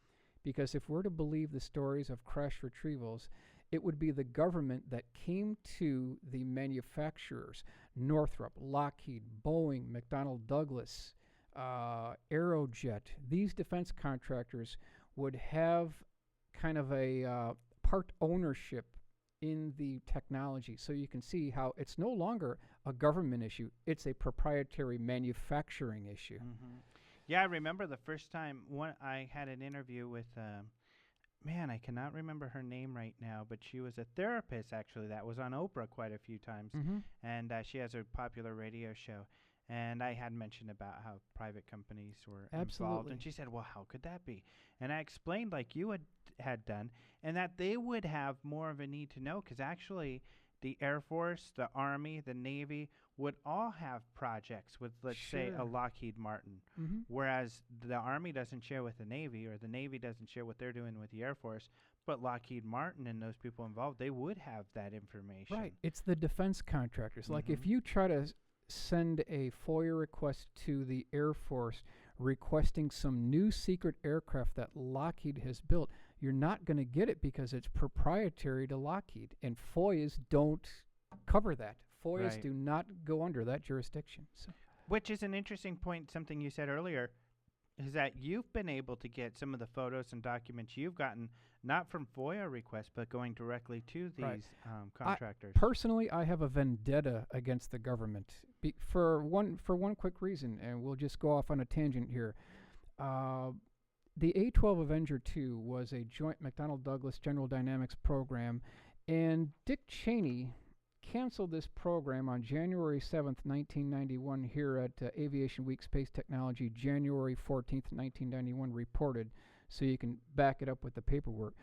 Because if we're to believe the stories of crash retrievals, it would be the government that came to the manufacturers, Northrop, Lockheed, Boeing, McDonnell Douglas, Aerojet. These defense contractors would have kind of a part ownership in the technology. So you can see how it's no longer a government issue, it's a proprietary manufacturing issue. Yeah, I remember the first time I had an interview with, man, I cannot remember her name right now, but she was a therapist, actually, that was on Oprah quite a few times. And she has a popular radio show. And I had mentioned about how private companies were involved. And she said, well, how could that be? And I explained, like you had done, and that they would have more of a need to know, because actually the Air Force, the Army, the Navy would all have projects with, let's say, a Lockheed Martin, whereas the Army doesn't share with the Navy, or the Navy doesn't share what they're doing with the Air Force, but Lockheed Martin and those people involved, they would have that information. Right. It's the defense contractors. Like if you try to send a FOIA request to the Air Force requesting some new secret aircraft that Lockheed has built, you're not going to get it because it's proprietary to Lockheed, and FOIAs don't cover that. FOIAs do not go under that jurisdiction. So. Which is an interesting point, something you said earlier, is that you've been able to get some of the photos and documents you've gotten, not from FOIA requests, but going directly to these contractors. Personally, I have a vendetta against the government for one quick reason, and we'll just go off on a tangent here. The A-12 Avenger II was a joint McDonnell Douglas General Dynamics program, and Dick Cheney canceled this program on January 7th, 1991 here at Aviation Week Space Technology. January 14th, 1991 reported, so you can back it up with the paperwork.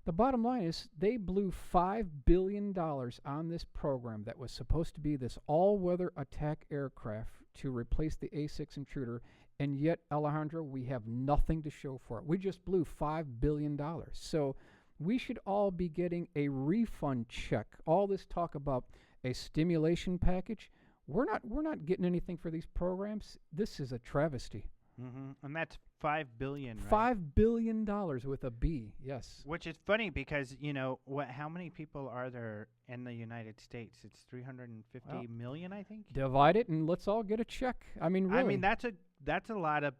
The bottom line is they blew $5 billion on this program that was supposed to be this all-weather attack aircraft to replace the A-6 Intruder, and yet, Alejandro, we have nothing to show for it. We just blew $5 billion. So we should all be getting a refund check. All this talk about a stimulation package, we're not getting anything for these programs. This is a travesty. And that's $5 billion, right? $5 billion with a B, yes. Which is funny because, you know, how many people are there in the United States? It's 350 million, I think. Divide it and let's all get a check. I mean, really. I mean, that's a lot of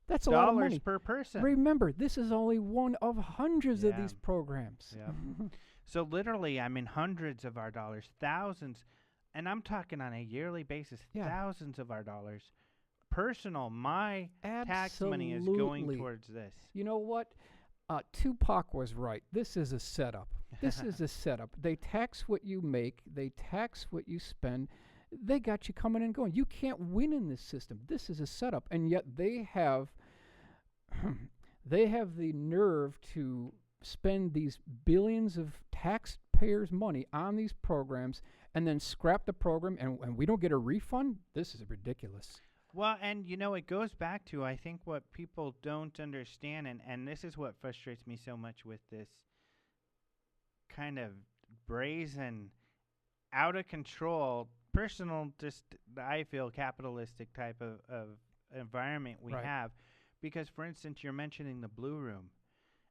That's a lot of dollars money per person. Remember, this is only one of hundreds of these programs. Yeah. So literally, I mean, hundreds of our dollars, thousands And I'm talking on a yearly basis, Yeah. thousands of our dollars. Personal, my tax money is going Absolutely. towards this. You know what? Tupac was right. This is a setup. This is a setup. They tax what you make. They tax what you spend. They got you coming and going. You can't win in this system. This is a setup, and yet they have they have the nerve to spend these billions of taxpayers' money on these programs and then scrap the program, and we don't get a refund. This is ridiculous. Well, and it goes back to, I think, what people don't understand, and this is what frustrates me so much with this kind of brazen, out of control, personal, just, I feel, capitalistic type of environment we Right. have. Because, for instance, you're mentioning the Blue Room.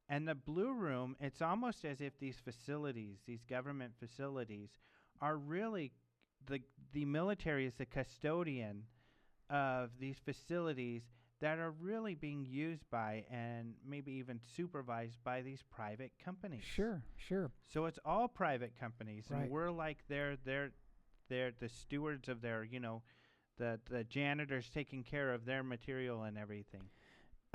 And the Blue Room, it's almost as if these facilities, these government facilities, are really, the military is the custodian of these facilities that are really being used by and maybe even supervised by these private companies. Sure. So it's all private companies, Right. and we're like they're the stewards of their, the janitors taking care of their material and everything.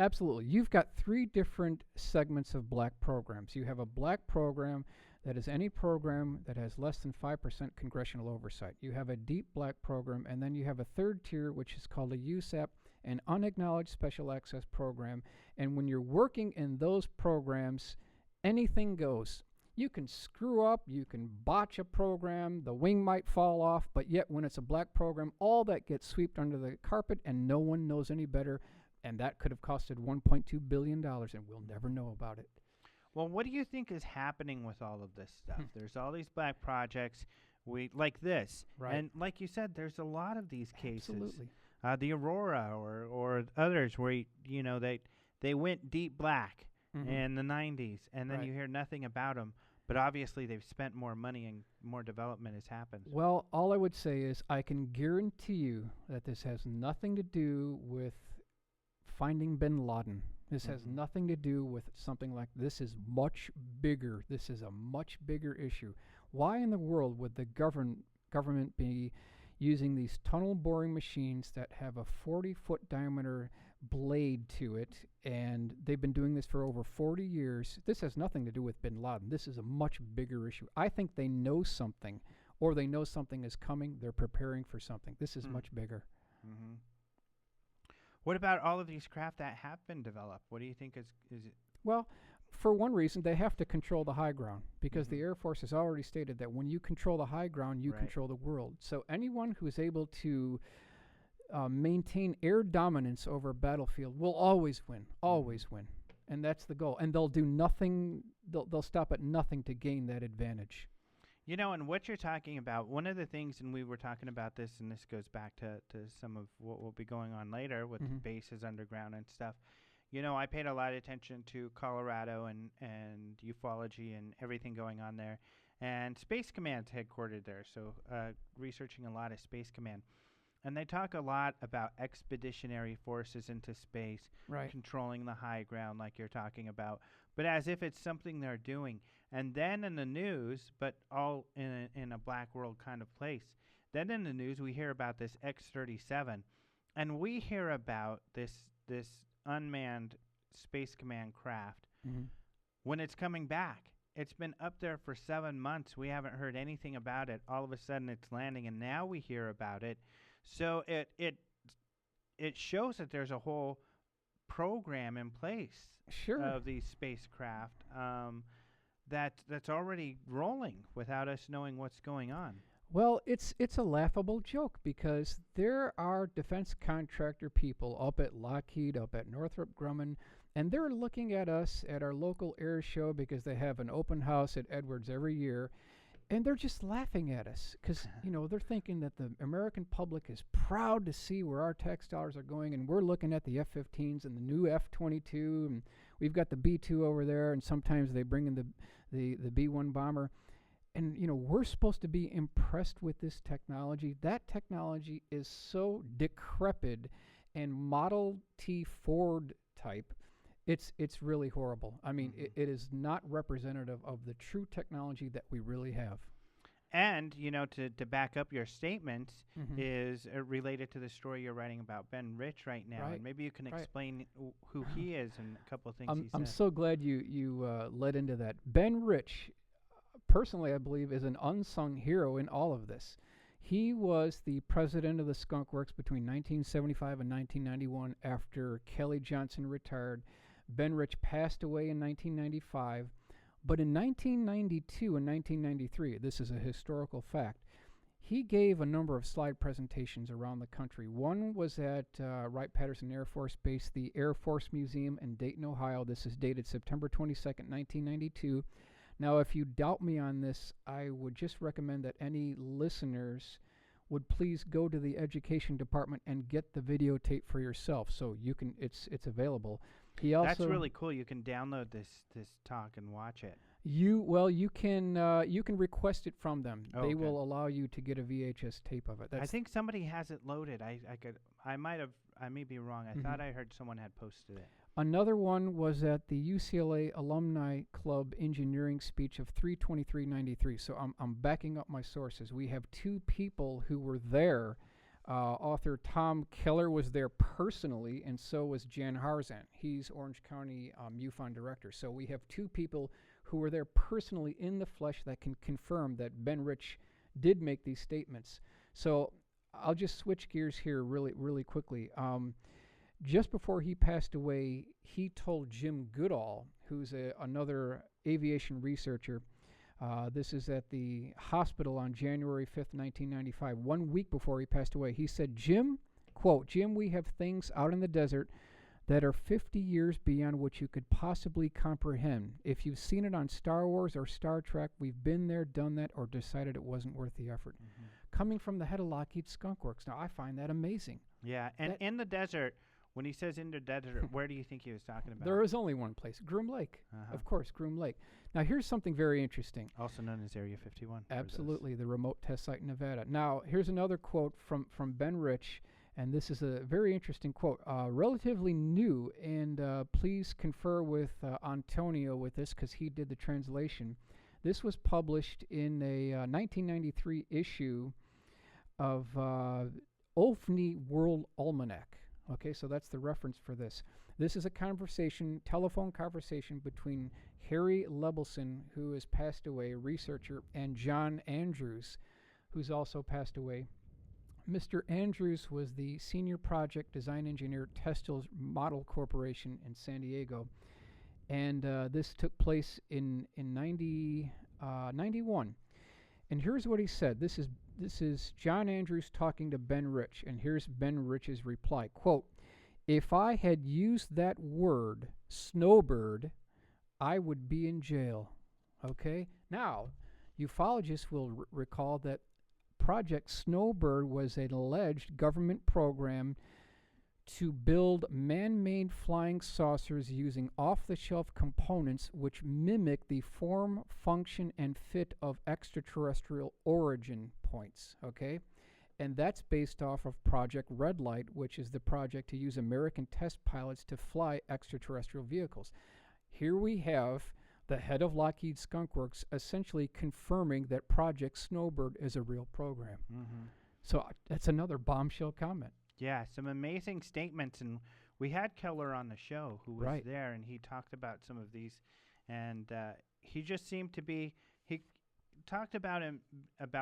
Absolutely. You've got 3 different segments of black programs. You have a black program that is any program that has less than 5% congressional oversight. You have a deep black program, and then you have a third tier, which is called a USAP, an unacknowledged special access program. And when you're working in those programs, anything goes. You can screw up, you can botch a program, the wing might fall off, but yet when it's a black program, all that gets swept under the carpet and no one knows any better. And that could have costed $1.2 billion, and we'll never know about it. Well, what do you think is happening with all of this stuff? There's all these black projects, like this, Right. and like you said, there's a lot of these cases. Absolutely. The Aurora or others where they went deep black Mhm. in the 90s, and then Right. you hear nothing about them. But obviously, they've spent more money and more development has happened. Well, all I would say is I can guarantee you that this has nothing to do with finding bin Laden. This has Mhm. nothing to do with something like this. Is much bigger. This is a much bigger issue. Why in the world would the government be using these tunnel boring machines that have a 40-foot diameter blade to it, and they've been doing this for over 40 years? This has nothing to do with bin Laden. This is a much bigger issue. I think they know something, or they know something is coming. They're preparing for something. This is much bigger. Mm-hmm. What about all of these craft that have been developed? What do you think is it? Well, for one reason, they have to control the high ground, because the Mhm. Air Force has already stated that when you control the high ground, you Right. control the world. So anyone who is able to maintain air dominance over a battlefield will always win, and that's the goal. And they'll do nothing. They'll stop at nothing to gain that advantage. And what you're talking about, one of the things, and we were talking about this, and this goes back to some of what will be going on later with the bases underground and stuff. I paid a lot of attention to Colorado and ufology and everything going on there. And Space Command's headquartered there, so researching a lot of Space Command. And they talk a lot about expeditionary forces into space, Right. controlling the high ground like you're talking about, but as if it's something they're doing. And then in the news, but all in a black world kind of place, then in the news we hear about this X-37, and we hear about this unmanned Space Command craft Mhm. when it's coming back. It's been up there for 7 months. We haven't heard anything about it. All of a sudden it's landing, and now we hear about it. So it shows that there's a whole program in place Sure. of these spacecraft that's already rolling without us knowing what's going on. Well, it's a laughable joke, because there are defense contractor people up at Lockheed, up at Northrop Grumman, and they're looking at us at our local air show because they have an open house at Edwards every year, and they're just laughing at us because, they're thinking that the American public is proud to see where our tax dollars are going, and we're looking at the F-15s and the new F-22, and we've got the B-2 over there, and sometimes they bring in the B-1 bomber. And, we're supposed to be impressed with this technology. That technology is so decrepit and Model T Ford type. It's really horrible. I mean, it is not representative of the true technology that we really have. And, you know, to back up your statements Mhm. is related to the story you're writing about Ben Rich right now. Right, And maybe you can right. explain who he is and a couple of things he I'm said. so glad you led into that. Ben Rich, personally, I believe, is an unsung hero in all of this. He was the president of the Skunk Works between 1975 and 1991 after Kelly Johnson retired. Ben Rich passed away in 1995. But in 1992 and 1993, this is a historical fact, he gave a number of slide presentations around the country. One was at Wright-Patterson Air Force Base, the Air Force Museum in Dayton, Ohio. This is dated September 22nd, 1992. Now, if you doubt me on this, I would just recommend that any listeners would please go to the education department and get the videotape for yourself, so you can. It's available. He also That's really cool. You can download this talk and watch it. you can request it from them. Oh, they okay. will allow you to get a VHS tape of it. I think somebody has it loaded. I may be wrong. I thought I heard someone had posted it. Another one was at the UCLA Alumni Club engineering speech of 3/23/93. So I'm backing up my sources. We have two people who were there. Author Tom Keller was there personally, and so was Jan Harzan. He's Orange County MUFON director. So we have two people who were there personally in the flesh that can confirm that Ben Rich did make these statements. So I'll just switch gears here really quickly. Just before he passed away, he told Jim Goodall, who's another aviation researcher, this is at the hospital on January 5th, 1995, 1 week before he passed away. He said, Jim, quote, Jim, we have things out in the desert that are 50 years beyond what you could possibly comprehend. If you've seen it on Star Wars or Star Trek, we've been there, done that, or decided it wasn't worth the effort. Coming from the head of Lockheed Skunk Works. Now, I find that amazing. Yeah, and in the desert, when he says in the desert, where do you think he was talking about? There is only one place, Groom Lake. Of course, Groom Lake. Now, here's something very interesting. Also known as Area 51. Absolutely, the remote test site in Nevada. Now, here's another quote from Ben Rich, and this is a very interesting quote. Relatively new, and please confer with Antonio with this because he did the translation. This was published in a 1993 issue of Olfney World Almanac. Okay, so that's the reference for this. This is a telephone conversation between Harry Lebelson, who has passed away, a researcher, and John Andrews, who's also passed away. Mr. Andrews was the senior project design engineer at Testel's Model Corporation in San Diego, and this took place in 91. And here's what he said. This is John Andrews talking to Ben Rich, and here's Ben Rich's reply. Quote, if I had used that word, snowbird, I would be in jail. Okay? Now, ufologists will recall that Project Snowbird was an alleged government program to build man-made flying saucers using off-the-shelf components which mimic the form, function, and fit of extraterrestrial origin points, okay? And that's based off of Project Red Light, which is the project to use American test pilots to fly extraterrestrial vehicles. Here we have the head of Lockheed Skunk Works essentially confirming that Project Snowbird is a real program. So that's another bombshell comment. Yeah, some amazing statements, and we had Keller on the show who was there, and he talked about some of these, and he just seemed to be. He talked about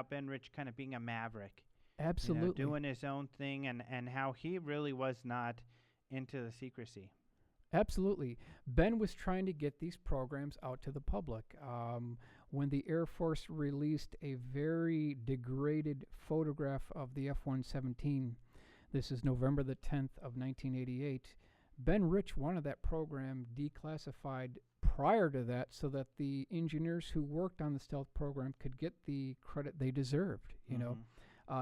Ben Rich kind of being a maverick, absolutely, doing his own thing, and how he really was not into the secrecy. Absolutely, Ben was trying to get these programs out to the public. When the Air Force released a very degraded photograph of the F-117. This is November the 10th of 1988. Ben Rich wanted that program declassified prior to that so that the engineers who worked on the stealth program could get the credit they deserved, you know.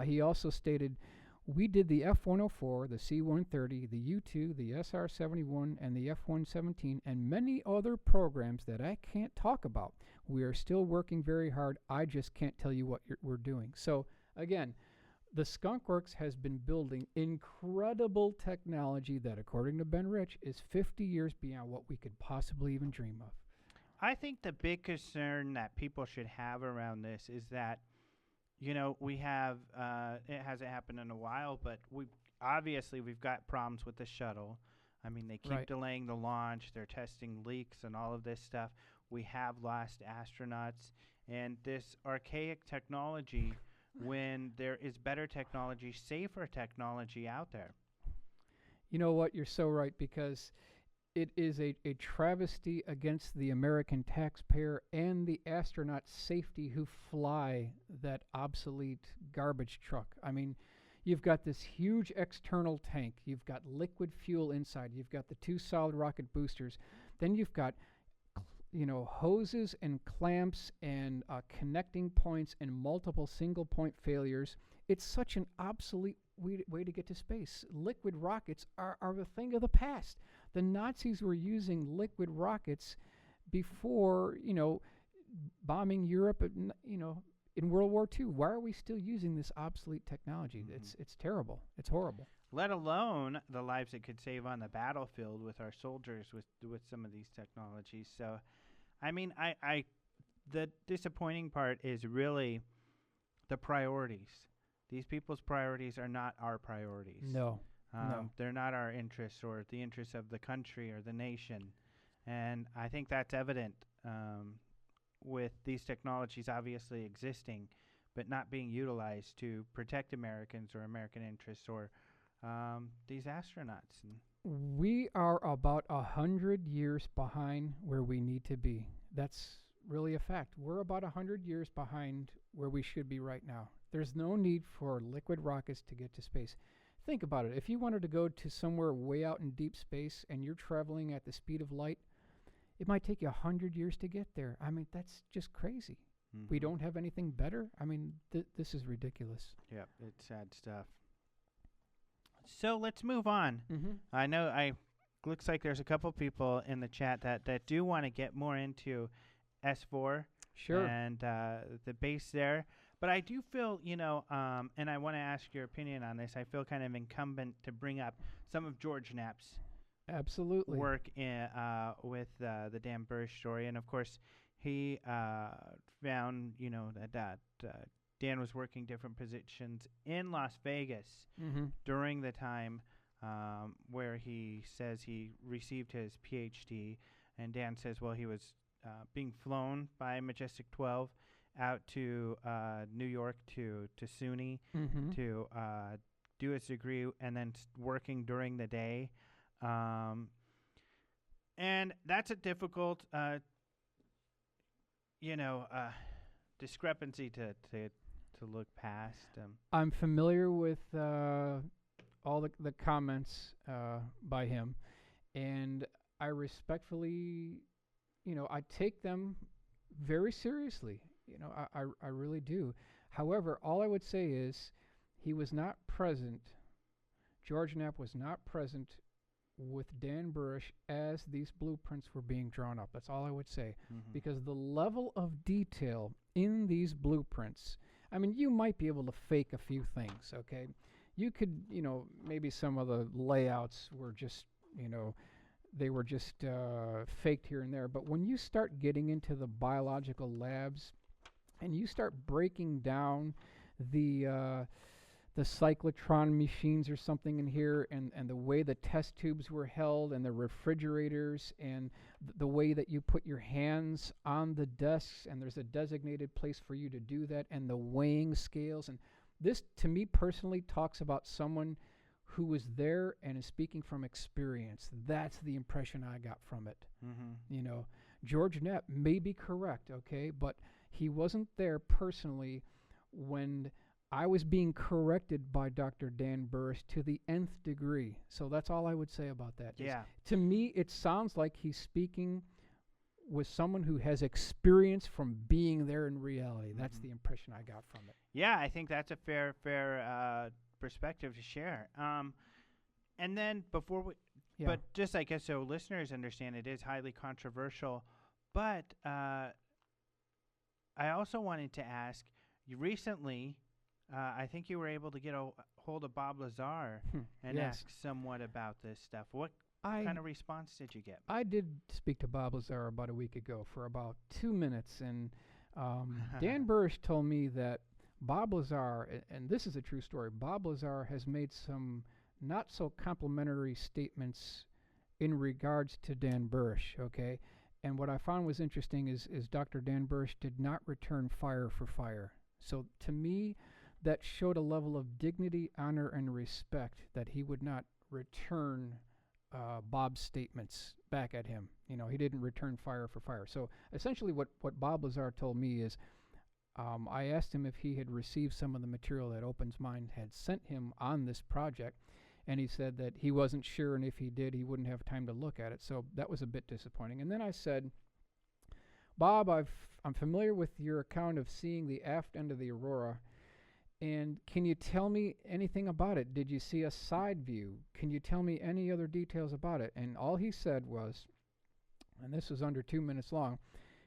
He also stated, we did the F-104, the C-130, the U-2, the SR-71, and the F-117, and many other programs that I can't talk about. We are still working very hard. I just can't tell you what we're doing. So, again, the Skunk Works has been building incredible technology that, according to Ben Rich, is 50 years beyond what we could possibly even dream of. I think the big concern that people should have around this is that we have, it hasn't happened in a while, but we've got problems with the shuttle. I mean, they keep delaying the launch. They're testing leaks and all of this stuff. We have lost astronauts. And this archaic technology, when there is better technology, safer technology out there. You know what? You're so right, because it is a travesty against the American taxpayer and the astronaut safety who fly that obsolete garbage truck. I mean, you've got this huge external tank. You've got liquid fuel inside. You've got the 2 solid rocket boosters. Then you've got hoses and clamps and connecting points and multiple single point failures. It's such an obsolete way to get to space. Liquid rockets are a thing of the past. The Nazis were using liquid rockets before, bombing Europe, in World War II. Why are we still using this obsolete technology? It's terrible. It's horrible. Let alone the lives it could save on the battlefield with our soldiers with some of these technologies. So, I mean, the disappointing part is really the priorities. These people's priorities are not our priorities. No. They're not our interests or the interests of the country or the nation. And I think that's evident with these technologies obviously existing, but not being utilized to protect Americans or American interests or these astronauts. We are about 100 years behind where we need to be. That's really a fact. We're about 100 years behind where we should be right now. There's no need for liquid rockets to get to space. Think about it. If you wanted to go to somewhere way out in deep space and you're traveling at the speed of light, it might take you 100 years to get there. I mean, that's just crazy. We don't have anything better. I mean, this is ridiculous. Yep, it's sad stuff. So let's move on. I know looks like there's a couple people in the chat that do want to get more into S4 and the base there. But I do feel, and I want to ask your opinion on this, I feel kind of incumbent to bring up some of George Knapp's work with the Dan Burish story. And, of course, he found, that Dan was working different positions in Las Vegas during the time where he says he received his PhD. And Dan says, well, he was being flown by Majestic 12 out to New York to SUNY to do his degree and then working during the day. And that's a difficult, discrepancy to look past. I'm familiar with all the comments by him, and I respectfully, I take them very seriously. I really do. However, all I would say is he was not present. George Knapp was not present with Dan Burish as these blueprints were being drawn up. That's all I would say. Because the level of detail in these blueprints, I mean, you might be able to fake a few things, okay? You could, maybe some of the layouts were just, they were just faked here and there. But when you start getting into the biological labs and you start breaking down the cyclotron machines or something in here, and the way the test tubes were held, and the refrigerators, and the way that you put your hands on the desks, and there's a designated place for you to do that, and the weighing scales. And this, to me personally, talks about someone who was there and is speaking from experience. That's the impression I got from it. George Knapp may be correct, okay, but he wasn't there personally when I was being corrected by Dr. Dan Burish to the nth degree. So that's all I would say about that. Yeah. To me, it sounds like he's speaking with someone who has experience from being there in reality. That's the impression I got from it. Yeah, I think that's a fair perspective to share. And then before we, but just I guess so listeners understand, it is highly controversial. But I also wanted to ask you recently. I think you were able to get a hold of Bob Lazar and ask somewhat about this stuff. What kind of response did you get? I did speak to Bob Lazar about a week ago for about 2 minutes, and Dan Burish told me that Bob Lazar, and this is a true story, Bob Lazar has made some not so complimentary statements in regards to Dan Burish, okay? And what I found was interesting is Dr. Dan Burish did not return fire for fire. So to me, that showed a level of dignity, honor, and respect that he would not return Bob's statements back at him. You know, he didn't return fire for fire. So essentially what Bob Lazar told me is, I asked him if he had received some of the material that Open's Mind had sent him on this project, and he said that he wasn't sure, and if he did, he wouldn't have time to look at it. So that was a bit disappointing. And then I said, Bob, I'm familiar with your account of seeing the aft end of the Aurora, and can you tell me anything about it? Did you see a side view? Can you tell me any other details about it? And all he said was, and this was under 2 minutes long,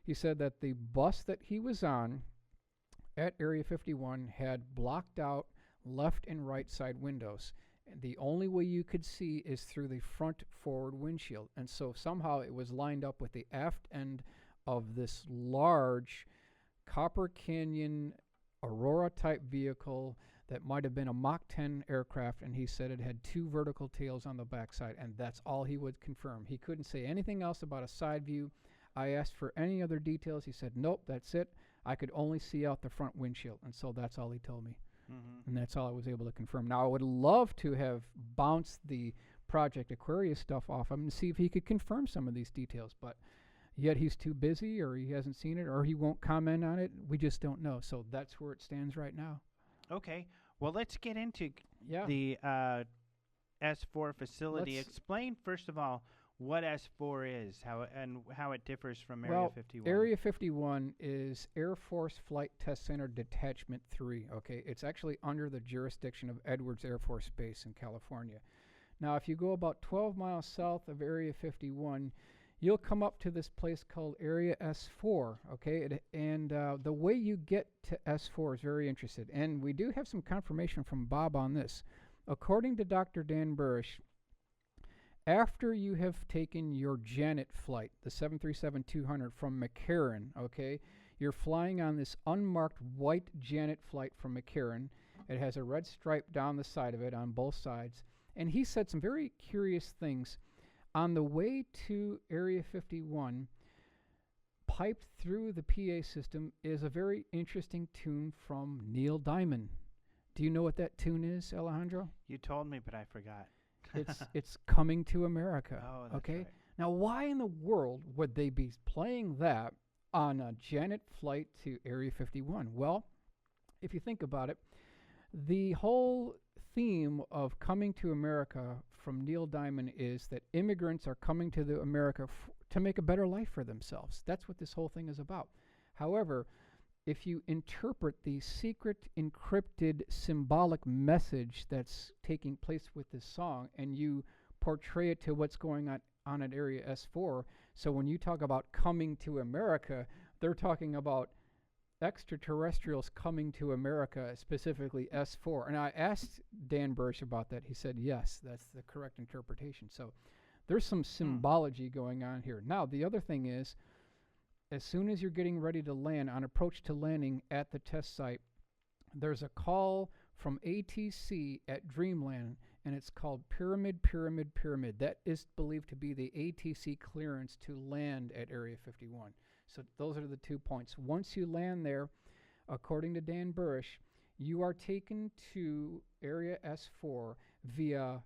he said that the bus that he was on at Area 51 had blocked out left and right side windows. And the only way you could see is through the front forward windshield. And so somehow it was lined up with the aft end of this large Copper Canyon Aurora type vehicle that might have been a Mach 10 aircraft, and he said it had 2 vertical tails on the backside, and that's all he would confirm. He couldn't say anything else about a side view. I asked for any other details. He said, nope, that's it. I could only see out the front windshield, and so that's all he told me. And that's all I was able to confirm. Now, I would love to have bounced the Project Aquarius stuff off him and see if he could confirm some of these details, but yet he's too busy, or he hasn't seen it, or he won't comment on it. We just don't know. So that's where it stands right now. Okay. Well, let's get into Yeah. the S4 facility. Explain, first of all, what S4 is, how it differs from Area 51. Area 51 is Air Force Flight Test Center Detachment 3, okay? It's actually under the jurisdiction of Edwards Air Force Base in California. Now, if you go about 12 miles south of Area 51, you'll come up to this place called Area S4, okay? And the way you get to S4 is very interesting. And we do have some confirmation from Bob on this. According to Dr. Dan Burish, after you have taken your Janet flight, the 737-200 from McCarran, okay, you're flying on this unmarked white Janet flight from McCarran. It has a red stripe down the side of it on both sides. And he said some very curious things. On the way to Area 51, piped through the PA system is a very interesting tune from Neil Diamond. Do you know what that tune is, Alejandro? You told me, but I forgot. It's Coming to America. Oh, that's okay. right. Now, why in the world would they be playing that on a Janet flight to Area 51? Well, if you think about it, the whole theme of Coming to America from Neil Diamond is that immigrants are coming to America to make a better life for themselves. That's what this whole thing is about. However, if you interpret the secret encrypted symbolic message that's taking place with this song and you portray it to what's going on at Area S4, so when you talk about coming to America, they're talking about extraterrestrials coming to America, specifically S4. And I asked Dan Burish about that. He said, yes, that's the correct interpretation. So there's some symbology going on here. Now, the other thing is, as soon as you're getting ready to land, on approach to landing at the test site, there's a call from ATC at Dreamland, and it's called Pyramid, Pyramid, Pyramid. That is believed to be the ATC clearance to land at Area 51. So those are the 2 points. Once you land there, according to Dan Burish, you are taken to Area S4 via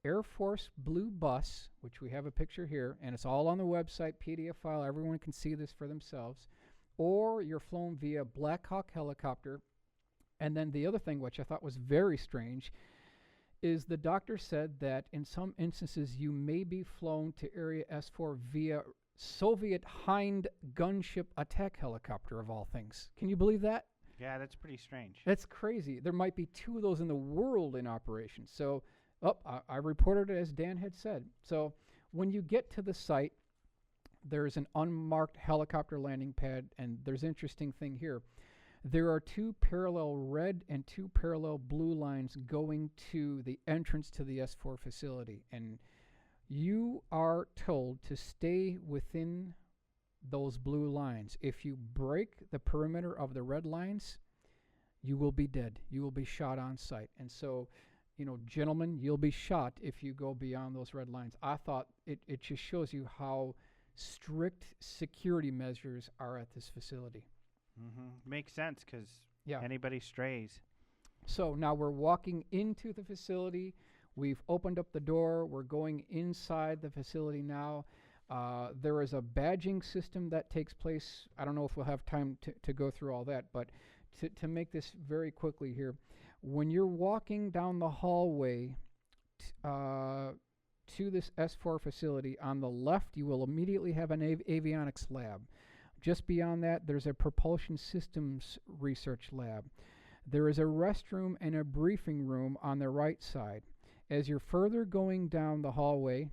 Air Force Blue Bus, which we have a picture here, and it's all on the website, PDF file. Everyone can see this for themselves. Or you're flown via Black Hawk helicopter. And then the other thing, which I thought was very strange, is the doctor said that in some instances you may be flown to Area S4 via Soviet Hind gunship attack helicopter, of all things. Can you believe that? Yeah, that's pretty strange. That's crazy. There might be 2 of those in the world in operation. So, I reported it as Dan had said. So when you get to the site, there's an unmarked helicopter landing pad, and there's an interesting thing here. There are 2 parallel red and 2 parallel blue lines going to the entrance to the S4 facility, and you are told to stay within those blue lines. If you break the perimeter of the red lines, you will be dead. You will be shot on sight. And so, gentlemen, you'll be shot if you go beyond those red lines. I thought it just shows you how strict security measures are at this facility. Makes sense, because Yeah. anybody strays. So now we're walking into the facility. We've opened up the door. We're going inside the facility now. There is a badging system that takes place. I don't know if we'll have time to go through all that, but to make this very quickly here, when you're walking down the hallway to this S4 facility, on the left you will immediately have an avionics lab. Just beyond that, there's a propulsion systems research lab. There is a restroom and a briefing room on the right side. As you're further going down the hallway,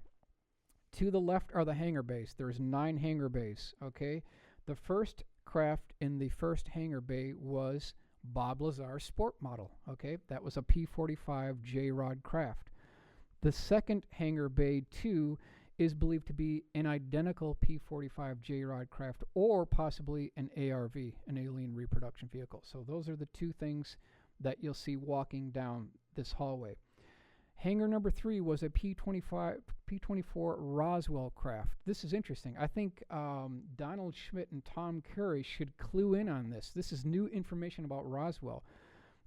to the left are the hangar bays. There's 9 hangar bays, okay? The first craft in the first hangar bay was Bob Lazar's sport model, okay? That was a P-45 J-Rod craft. The second hangar bay, 2, is believed to be an identical P-45 J-Rod craft, or possibly an ARV, an alien reproduction vehicle. So those are the 2 things that you'll see walking down this hallway. Hangar number 3 was a P-24 Roswell craft. This is interesting. I think Donald Schmidt and Tom Curry should clue in on this. This is new information about Roswell.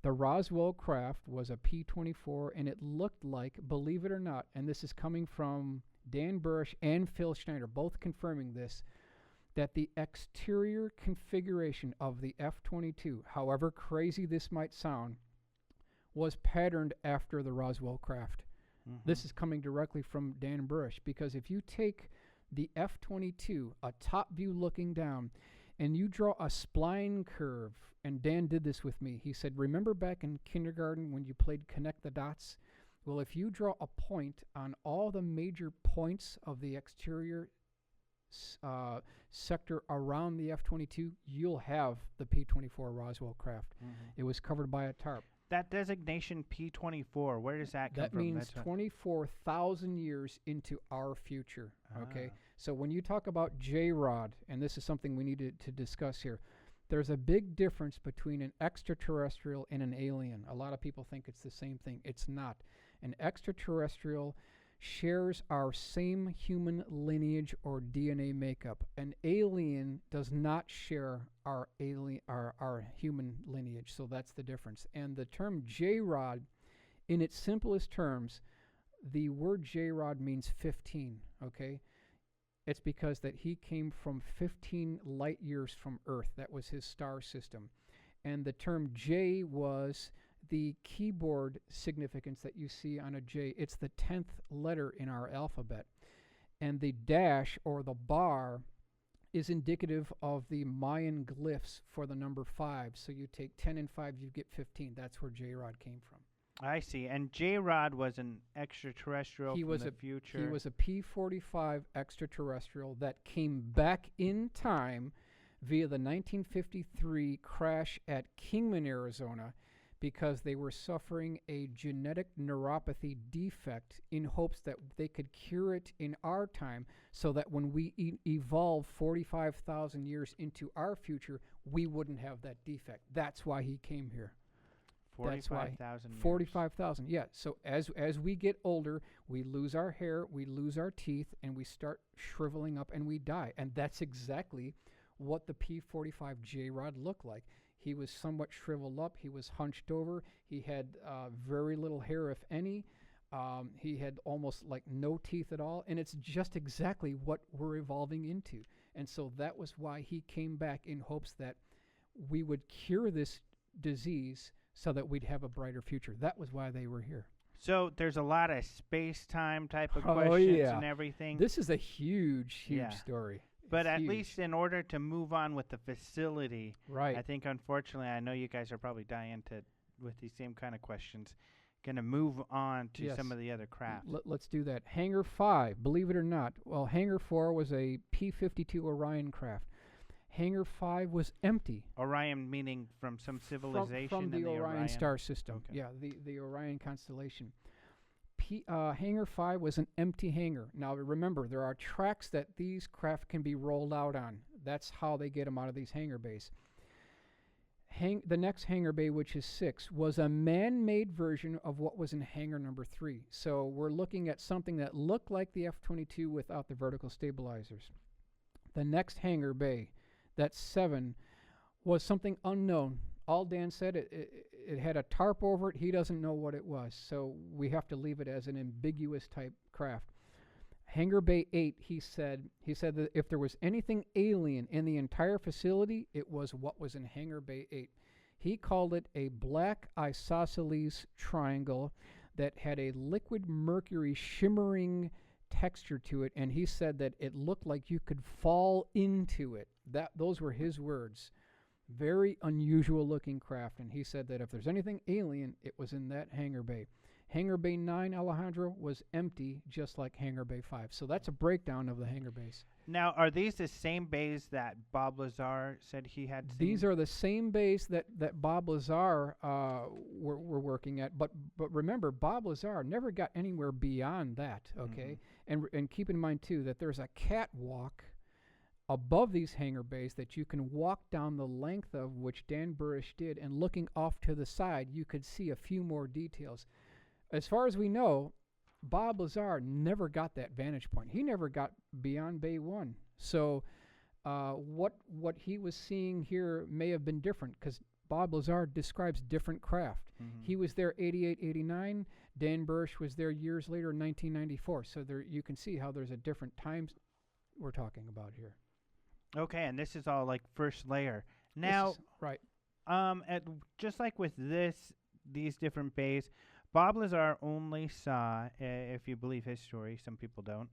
The Roswell craft was a P-24, and it looked like, believe it or not, and this is coming from Dan Burisch and Phil Schneider, both confirming this, that the exterior configuration of the F-22, however crazy this might sound, was patterned after the Roswell craft. This is coming directly from Dan Burisch, because if you take the F-22, a top view looking down, and you draw a spline curve, and Dan did this with me. He said, remember back in kindergarten when you played Connect the Dots? Well, if you draw a point on all the major points of the exterior sector around the F-22, you'll have the P-24 Roswell craft. It was covered by a tarp. That designation P-24, where does that come That from? means 24,000 years into our future, okay? So when you talk about J-Rod, and this is something we need to discuss here, there's a big difference between an extraterrestrial and an alien. A lot of people think it's the same thing. It's not. An extraterrestrial shares our same human lineage or DNA makeup. An alien does not share our human lineage, so that's the difference. And the term J-Rod, in its simplest terms, the word J-Rod means 15, okay? It's because that he came from 15 light years from Earth. That was his star system. And the term J was the keyboard significance that you see on a J. It's the 10th letter in our alphabet. And the dash, or the bar, is indicative of the Mayan glyphs for the number 5. So you take 10 and 5, you get 15. That's where J-Rod came from. I see. And J-Rod was an extraterrestrial from the future. He was a P-45 extraterrestrial that came back in time via the 1953 crash at Kingman, Arizona, because they were suffering a genetic neuropathy defect in hopes that they could cure it in our time, so that when we evolve 45,000 years into our future, we wouldn't have that defect. That's why he came here. 45,000 years. 45,000, yeah. So as we get older, we lose our hair, we lose our teeth, and we start shriveling up and we die. And that's exactly what the P-45 J-Rod looked like. He was somewhat shriveled up. He was hunched over. He had very little hair, if any. He had almost like no teeth at all. And it's just exactly what we're evolving into. And so that was why he came back, in hopes that we would cure this disease so that we'd have a brighter future. That was why they were here. So there's a lot of space-time type of questions and everything. This is a huge story. But at least in order to move on with the facility, right? I think, unfortunately, I know you guys are probably dying with these same kind of questions, going to move on to some of the other craft. Let's do that. Hangar 5, believe it or not. Well, Hangar 4 was a P-52 Orion craft. Hangar 5 was empty. Orion meaning from some civilization? From the Orion star system. Okay. Yeah, the Orion constellation. Hangar 5 was an empty hangar. Now remember, there are tracks that these craft can be rolled out on. That's how they get them out of these hangar bays. The next hangar bay, which is 6, was a man-made version of what was in hangar number 3. So we're looking at something that looked like the F-22 without the vertical stabilizers. The next hangar bay, that's 7, was something unknown. All Dan said, it had a tarp over it. He doesn't know what it was, so we have to leave it as an ambiguous type craft. Hangar Bay 8, he said that if there was anything alien in the entire facility, it was what was in Hangar Bay 8. He called it a black isosceles triangle that had a liquid mercury shimmering texture to it, and he said that it looked like you could fall into it. Those were his words. Very unusual looking craft, and he said that if there's anything alien, it was in that hangar bay. Hangar Bay 9, Alejandro, was empty, just like Hangar Bay 5. So that's a breakdown of the hangar bays. Now, are these the same bays that Bob Lazar said he had seen? These are the same bays that Bob Lazar were working at. But remember, Bob Lazar never got anywhere beyond that, okay? And keep in mind, too, that there's a catwalk above these hangar bays that you can walk down the length of, which Dan Burish did, and looking off to the side, you could see a few more details. As far as we know, Bob Lazar never got that vantage point. He never got beyond Bay 1. So what he was seeing here may have been different, because Bob Lazar describes different craft. He was there 88, 89. Dan Burish was there years later in 1994. So there you can see how there's a different times we're talking about here. Okay, and this is all like first layer. Now, right. Just like with these different bays, Bob Lazar only saw, if you believe his story, some people don't,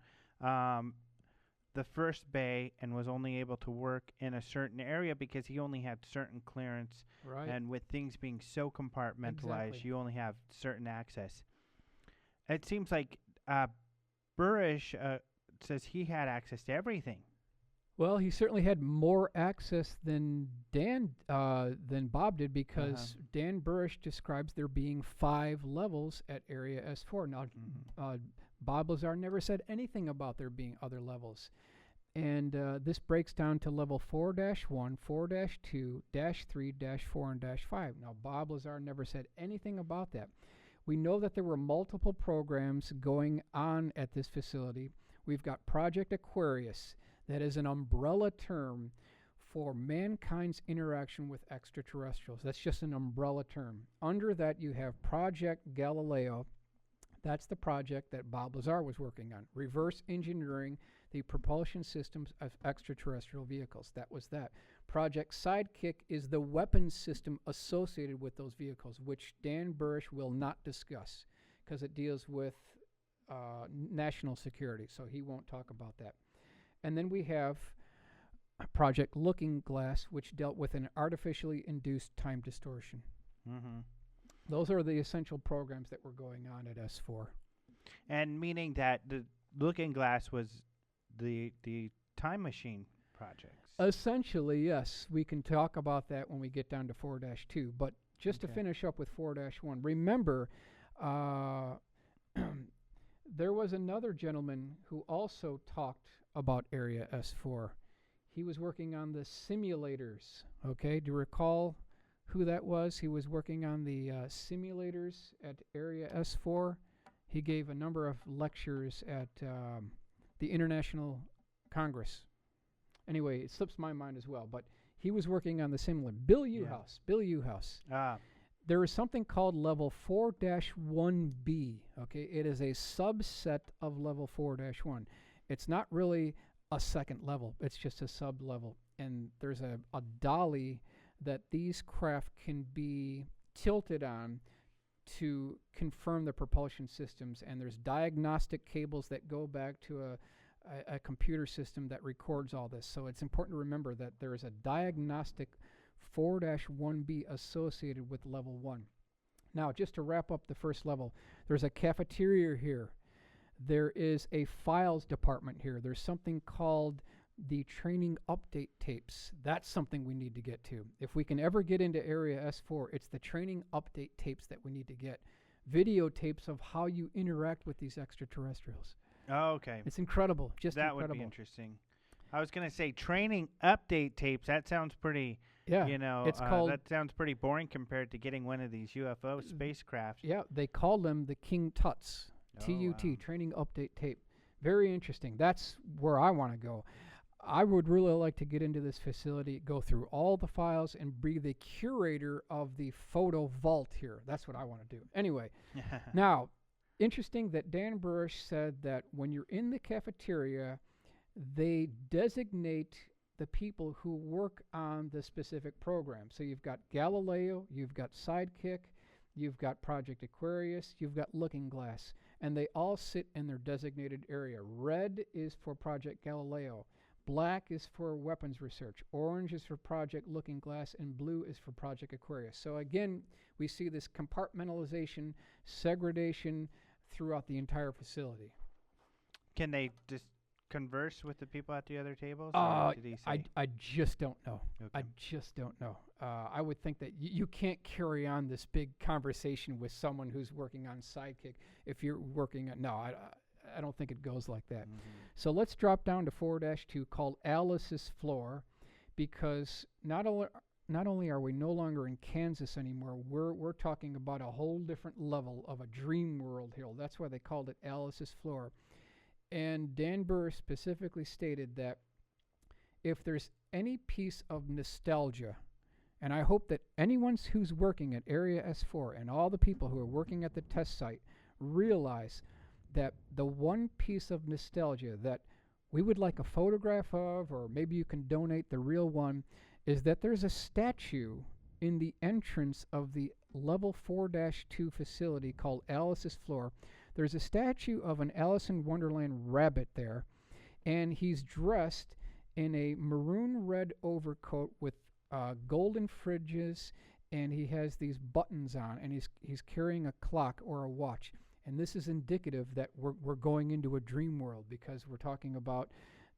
the first bay, and was only able to work in a certain area because he only had certain clearance. Right. And with things being so compartmentalized, Exactly. you only have certain access. It seems like Burish says he had access to everything. Well, he certainly had more access than Bob did, because Dan Burish describes there being 5 levels at Area S4. Now, Bob Lazar never said anything about there being other levels. And this breaks down to level 4-1, 4-2, -3, -4, and -5. Now, Bob Lazar never said anything about that. We know that there were multiple programs going on at this facility. We've got Project Aquarius. That is an umbrella term for mankind's interaction with extraterrestrials. That's just an umbrella term. Under that, you have Project Galileo. That's the project that Bob Lazar was working on, reverse engineering the propulsion systems of extraterrestrial vehicles. That was that. Project Sidekick is the weapons system associated with those vehicles, which Dan Burish will not discuss because it deals with national security, so he won't talk about that. And then we have Project Looking Glass, which dealt with an artificially induced time distortion. Those are the essential programs that were going on at S4. And meaning that the Looking Glass was the time machine projects. Essentially, yes. We can talk about that when we get down to 4-2. But just to finish up with 4-1, remember, there was another gentleman who also talked about Area S4. He was working on the simulators. Okay, do you recall who that was? He was working on the simulators at Area S4. He gave a number of lectures at the International Congress. Anyway, it slips my mind as well, but he was working on the simulator. Bill Uhouse. There is something called level 4-1B. Okay, it is a subset of level 4-1. It's not really a second level. It's just a sub-level. And there's a dolly that these craft can be tilted on to confirm the propulsion systems. And there's diagnostic cables that go back to a computer system that records all this. So it's important to remember that there is a diagnostic 4-1B associated with level 1. Now, just to wrap up the first level, there's a cafeteria here. There is a files department here. There's something called the training update tapes. That's something we need to get to. If we can ever get into Area S4, it's the training update tapes that we need to get. Videotapes of how you interact with these extraterrestrials. Oh, okay. It's incredible. Just that incredible. Would be interesting. I was going to say training update tapes. That sounds pretty Yeah, You know, it's called. that sounds pretty boring compared to getting one of these UFO spacecraft. Yeah, they call them the King Tuts. Oh, TUT, wow. training update tape. Very interesting. That's where I want to go. I would really like to get into this facility, go through all the files, and be the curator of the photo vault here. That's what I want to do. Anyway, now, interesting that Dan Burish said that when you're in the cafeteria, they designate the people who work on the specific program. So you've got Galileo, you've got Sidekick, you've got Project Aquarius, you've got Looking Glass, and they all sit in their designated area. Red is for Project Galileo. Black is for weapons research. Orange is for Project Looking Glass, and blue is for Project Aquarius. So again, we see this compartmentalization, segregation throughout the entire facility. Can they just converse with the people at the other tables? Or did he say? I just don't know. Okay. I just don't know. I would think that you can't carry on this big conversation with someone who's working on Sidekick if you're working on. No, I don't think it goes like that. So let's drop down to 4-2 called Alice's Floor, because not only are we no longer in Kansas anymore, we're talking about a whole different level of a dream world here. That's why they called it Alice's Floor. And Dan Burr specifically stated that if there's any piece of nostalgia, and I hope that anyone who's working at Area S4 and all the people who are working at the test site realize that the one piece of nostalgia that we would like a photograph of, or maybe you can donate the real one, is that there's a statue in the entrance of the level 4-2 facility called Alice's Floor. There's a statue of an Alice in Wonderland rabbit there, and he's dressed in a maroon red overcoat with golden fringes, and he has these buttons on, and he's carrying a clock or a watch. And this is indicative that we're going into a dream world, because we're talking about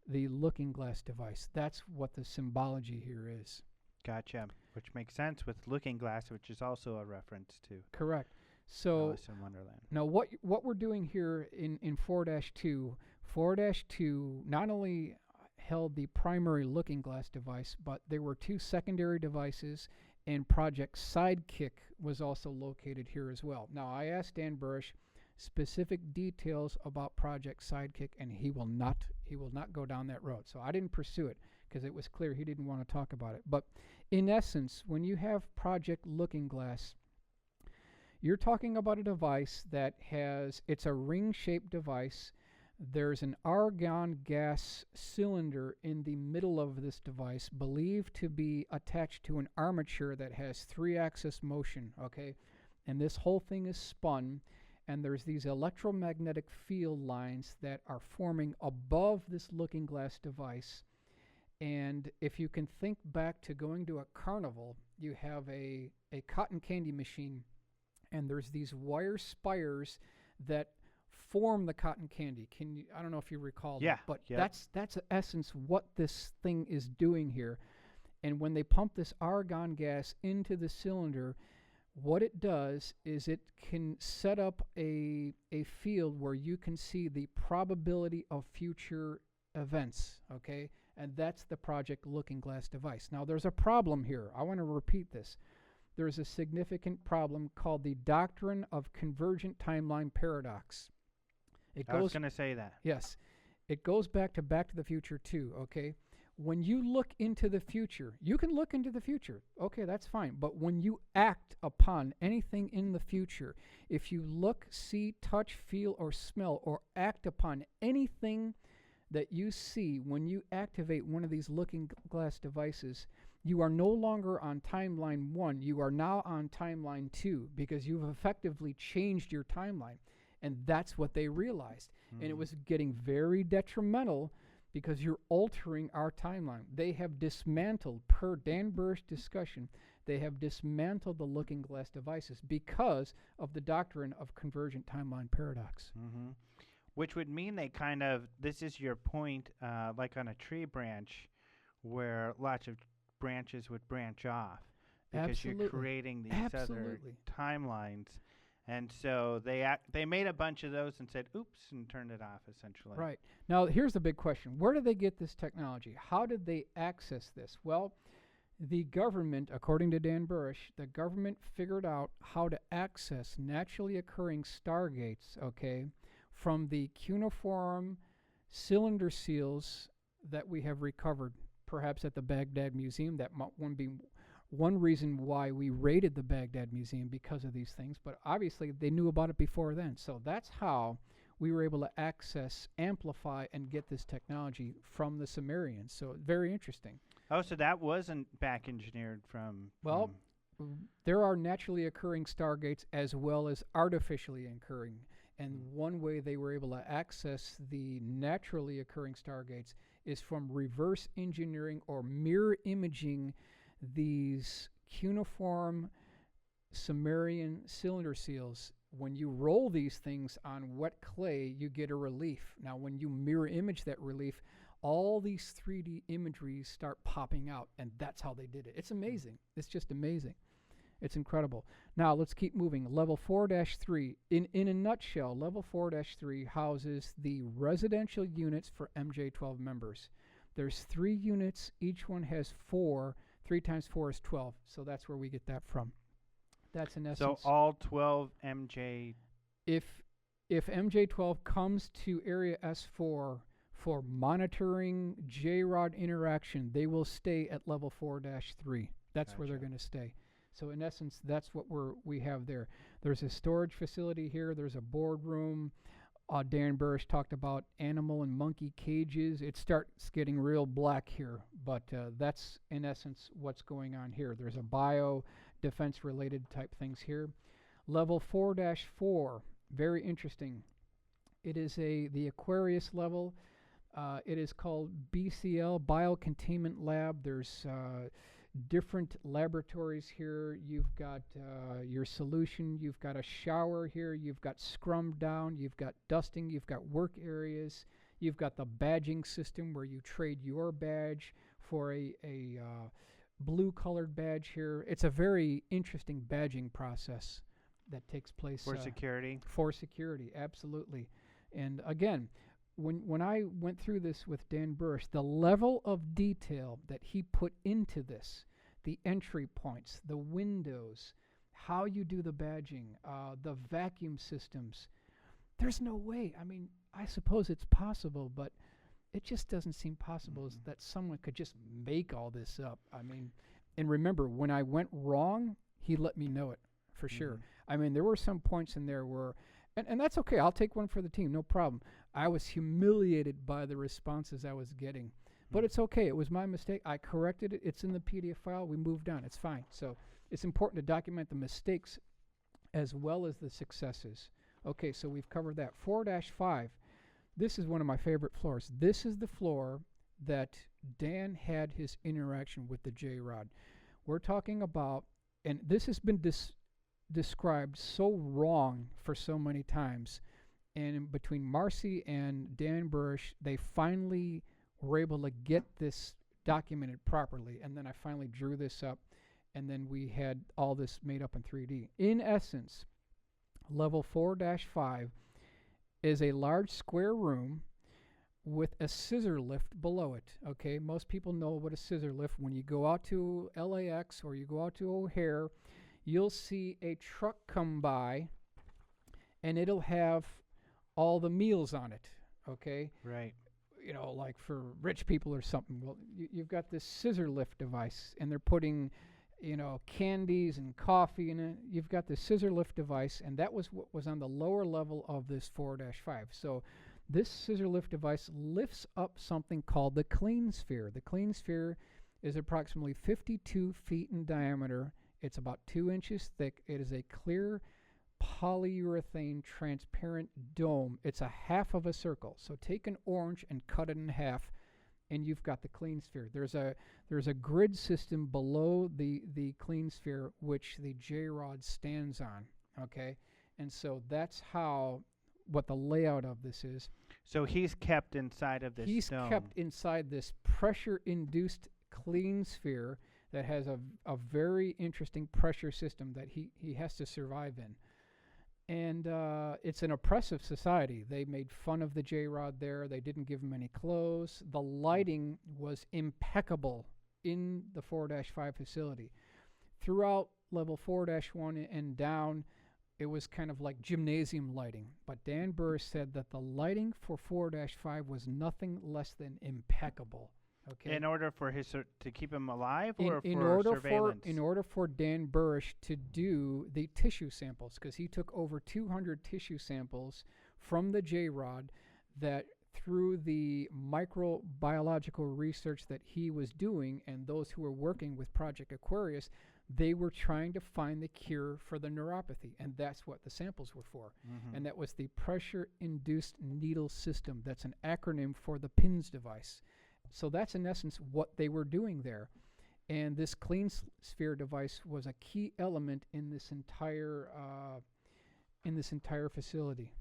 the Looking Glass device. That's what the symbology here is. Gotcha. Which makes sense with Looking Glass, which is also a reference to Correct. So Alice in Wonderland. now what we're doing here in 4-2, 4-2 not only held the primary Looking Glass device, but there were two secondary devices, and Project Sidekick was also located here as well. Now, I asked Dan Burish specific details about Project Sidekick, and he will not go down that road. So I didn't pursue it because it was clear he didn't want to talk about it. But in essence, when you have Project Looking Glass, you're talking about a device that it's a ring-shaped device. There's an argon gas cylinder in the middle of this device, believed to be attached to an armature that has 3-axis motion, okay? And this whole thing is spun, and there's these electromagnetic field lines that are forming above this Looking Glass device. And if you can think back to going to a carnival, you have a cotton candy machine, and there's these wire spires that form the cotton candy. I don't know if you recall that, but that's in essence what this thing is doing here. And when they pump this argon gas into the cylinder, what it does is it can set up a field where you can see the probability of future events, okay? And that's the Project Looking Glass device. Now, there's a problem here. I want to repeat this. There's a significant problem called the doctrine of convergent timeline paradox. I was going to say that. Yes. It goes back to the Future 2, okay? When you look into the future, you can look into the future. Okay, that's fine. But when you act upon anything in the future, if you look, see, touch, feel, or smell, or act upon anything that you see when you activate one of these Looking Glass devices, you are no longer on timeline 1. You are now on timeline 2, because you've effectively changed your timeline. And that's what they realized. And it was getting very detrimental, because you're altering our timeline. They have dismantled, per Dan Burish discussion, they have dismantled the Looking Glass devices because of the doctrine of convergent timeline paradox. Which would mean they this is your point, like on a tree branch, where lots of branches would branch off, because you're creating these other timelines. And so they made a bunch of those and said, oops, and turned it off, essentially. Right. Now, here's the big question. Where did they get this technology? How did they access this? Well, The government, according to Dan Burish, the government figured out how to access naturally occurring stargates, okay, from the cuneiform cylinder seals that we have recovered, perhaps at the Baghdad Museum. That might be one reason why we raided the Baghdad Museum, because of these things. But obviously, they knew about it before then. So that's how we were able to access, amplify, and get this technology from the Sumerians. So very interesting. Oh, so that wasn't back engineered from. Well, there are naturally occurring stargates as well as artificially occurring. And one way they were able to access the naturally occurring stargates is from reverse engineering or mirror imaging these cuneiform Sumerian cylinder seals. When you roll these things on wet clay, you get a relief. Now, when you mirror image that relief, all these 3D imageries start popping out, and that's how they did it. It's amazing. It's just amazing. It's incredible. Now, let's keep moving. Level 4-3. In a nutshell, Level 4-3 houses the residential units for MJ-12 members. There's 3 units. Each one has 4. 3 times 4 is 12. So that's where we get that from. That's in essence. So all 12 MJ. If MJ-12 comes to Area S4 for monitoring J-Rod interaction, they will stay at Level 4-3. That's where they're going to stay. So in essence, that's what we have there. There's a storage facility here. There's a boardroom. Dan Burish talked about animal and monkey cages. It starts getting real black here, but that's in essence what's going on here. There's a bio defense related type things here. Level 4-4, very interesting. It is the Aquarius level. It is called BCL, Biocontainment Lab. There's different laboratories here. You've got your solution. You've got a shower here. You've got scrum down. You've got dusting. You've got work areas. You've got the badging system where you trade your badge for a blue-colored badge here. It's a very interesting badging process that takes place. For security? For security, absolutely. And again, when I went through this with Dan Burish, the level of detail that he put into this, the entry points, the windows, how you do the badging, the vacuum systems, there's no way. I mean, I suppose it's possible, but it just doesn't seem possible that someone could just make all this up. I mean, and remember, when I went wrong, he let me know it for sure. I mean, there were some points in there where, and that's okay, I'll take one for the team, no problem. I was humiliated by the responses I was getting. But it's okay. It was my mistake. I corrected it. It's in the PDF file. We moved on. It's fine. So it's important to document the mistakes as well as the successes. Okay, so we've covered that. 4-5. This is one of my favorite floors. This is the floor that Dan had his interaction with the J-Rod. We're talking about, and this has been described so wrong for so many times. And between Marcy and Dan Burish, they finally were able to get this documented properly. And then I finally drew this up, and then we had all this made up in 3D. In essence, level 4-5 is a large square room with a scissor lift below it. Okay, most people know what a scissor lift. When you go out to LAX or you go out to O'Hare, you'll see a truck come by, and it'll have all the meals on it. Okay, right. You know, like for rich people or something. Well, you've got this scissor lift device, and they're putting, you know, candies and coffee in it. You've got the scissor lift device, and that was what was on the lower level of this 4-5. So this scissor lift device lifts up something called the clean sphere. The clean sphere is approximately 52 feet in diameter. It's about 2 inches thick. It is a clear polyurethane transparent dome. It's a half of a circle. So take an orange and cut it in half, and you've got the clean sphere. There's a grid system below the clean sphere which the J-Rod stands on. Okay, and so that's what the layout of this is. So he's kept inside of this dome. He's kept inside this pressure-induced clean sphere that has a very interesting pressure system that he has to survive in. And it's an oppressive society. They made fun of the J-Rod there. They didn't give him any clothes. The lighting was impeccable in the 4-5 facility. Throughout level 4-1 and down, it was kind of like gymnasium lighting. But Dan Burish said that the lighting for 4-5 was nothing less than impeccable. Okay. In order for to keep him alive, or in for order surveillance? in order for Dan Burish to do the tissue samples, because he took over 200 tissue samples from the J-Rod, that through the microbiological research that he was doing, and those who were working with Project Aquarius, they were trying to find the cure for the neuropathy, and that's what the samples were for. Mm-hmm. And that was the pressure-induced needle system. That's an acronym for the PINS device. So that's in essence what they were doing there. And this clean sphere device was a key element in this entire facility.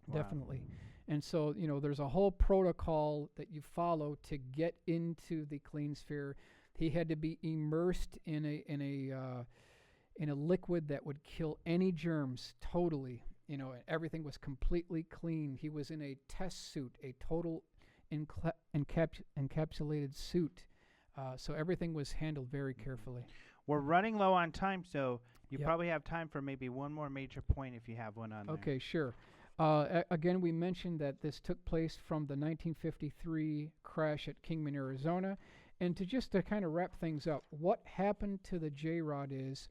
Wow. Definitely. And so, there's a whole protocol that you follow to get into the clean sphere. He had to be immersed in a liquid that would kill any germs totally. And everything was completely clean. He was in a test suit, a total encapsulated suit. So everything was handled very carefully. We're running low on time, so you Yep. probably have time for maybe one more major point if you have one on there. Okay, sure. Again, we mentioned that this took place from the 1953 crash at Kingman, Arizona. And to kind of wrap things up, what happened to the J-Rod is,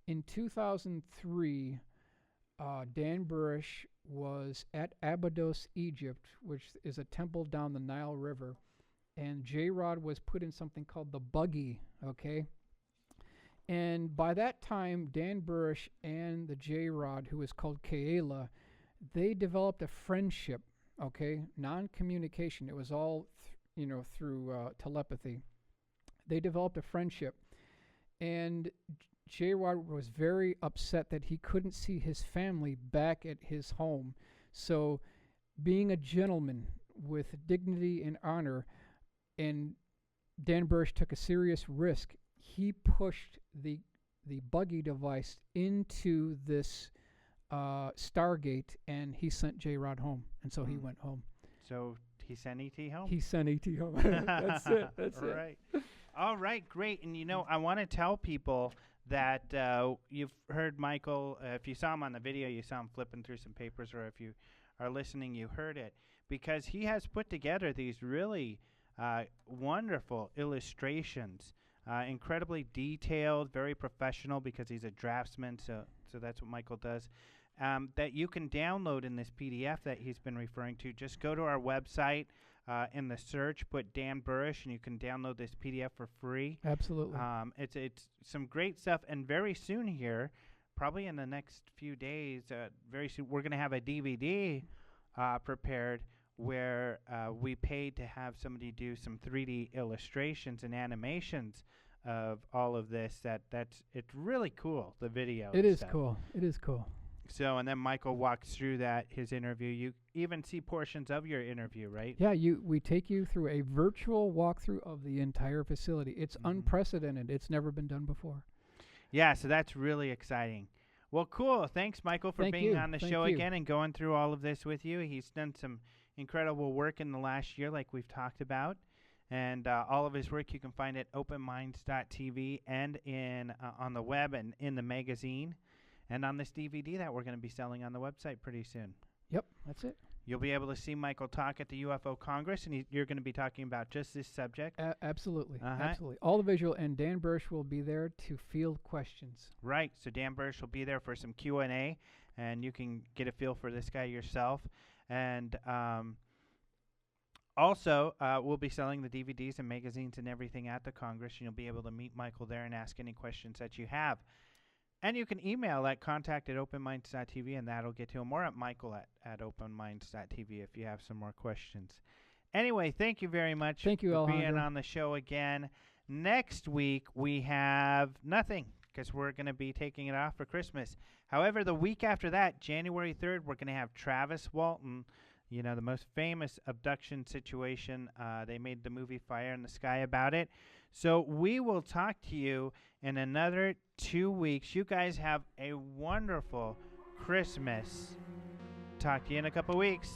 in 2003, Dan Burish was at Abydos, Egypt, which is a temple down the Nile River, and J-Rod was put in something called the buggy, okay? And by that time, Dan Burish and the J-Rod, who was called Kayla, they developed a friendship, okay? Non-communication. It was all, through telepathy. They developed a friendship. And J-Rod was very upset that he couldn't see his family back at his home. So, being a gentleman with dignity and honor, and Dan Burish took a serious risk. He pushed the buggy device into this Stargate, and he sent J-Rod home, and so he went home. So he sent E.T. home? He sent E.T. home. That's it. That's All it. right. All right, great. And, I want to tell people that you've heard Michael. If you saw him on the video, you saw him flipping through some papers, or if you are listening, you heard it, because he has put together these really wonderful illustrations, incredibly detailed, very professional, because he's a draftsman, so that's what Michael does, that you can download in this PDF that he's been referring to. Just go to our website, in the search, put Dan Burish, and you can download this PDF for free. Absolutely. It's some great stuff, and very soon here, probably in the next few days, very soon, we're going to have a DVD prepared where we paid to have somebody do some 3D illustrations and animations of all of this. It's really cool, the video. It is cool. It is cool. So, and then Michael walks through his interview. You even see portions of your interview, right? Yeah, we take you through a virtual walkthrough of the entire facility. It's unprecedented. It's never been done before. Yeah, so that's really exciting. Well, cool. Thanks, Michael, for being on the show again and going through all of this with you. He's done some incredible work in the last year, like we've talked about. And all of his work you can find at openminds.tv and on the web and in the magazine. And on this DVD that we're going to be selling on the website pretty soon. Yep, that's it. You'll be able to see Michael talk at the UFO Congress, and you're going to be talking about just this subject. Absolutely, absolutely. All the visual, and Dan Burish will be there to field questions. Right, so Dan Burish will be there for some Q&A, and you can get a feel for this guy yourself. And also, we'll be selling the DVDs and magazines and everything at the Congress, and you'll be able to meet Michael there and ask any questions that you have. And you can email at contact@openminds.tv, and that'll get to him, or at Michael at openminds.tv if you have some more questions. Anyway, thank you very much for being on the show again. Next week, we have nothing, because we're going to be taking it off for Christmas. However, the week after that, January 3rd, we're going to have Travis Walton, the most famous abduction situation. They made the movie Fire in the Sky about it. So we will talk to you in another 2 weeks. You guys have a wonderful Christmas. Talk to you in a couple weeks.